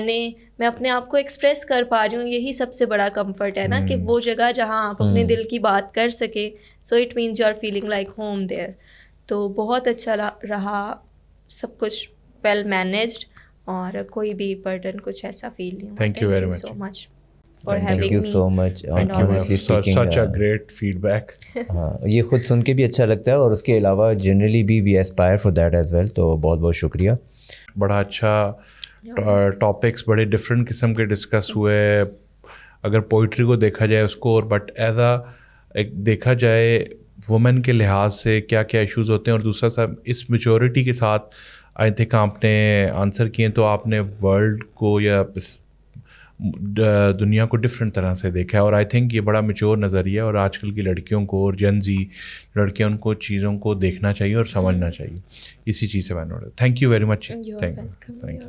اپنے آپ کو ایکسپریس کر پا رہی ہوں. یہی سب سے بڑا کمفرٹ ہے نا, کہ وہ جگہ جہاں آپ اپنے دل کی بات کر سکیں. So it means you are feeling like home there. تو بہت اچھا رہا, سب کچھ ویل مینیجڈ, اور کوئی بھی برڈن کچھ ایسا فیل نہیں ہوا. Thank you very much. So much for thank having you me. So much. Such a great feedback. ہاں, یہ خود سن کے بھی اچھا لگتا ہے, اور اس کے علاوہ جنرلی بھی we aspire for that as well. تو بہت بہت شکریہ. بڑا اچھا ٹاپکس بڑے ڈفرینٹ قسم کے ڈسکس ہوئے. اگر پوئٹری کو دیکھا جائے اس کو, اور بٹ ایز ایک دیکھا جائے وومن کے لحاظ سے کیا کیا ایشوز ہوتے ہیں, اور دوسرا سب اس میچورٹی کے ساتھ آئی تھنک آپ نے آنسر کیے, تو آپ نے ورلڈ کو یا دنیا کو ڈفرینٹ طرح سے دیکھا ہے. اور آئی تھنک یہ بڑا میچور نظریہ ہے, اور آج کل کی لڑکیوں کو اور جن زی لڑکیاں ان کو چیزوں کو دیکھنا چاہیے اور سمجھنا چاہیے. اسی چیز سے میں نے. Thank you very much. Thank you.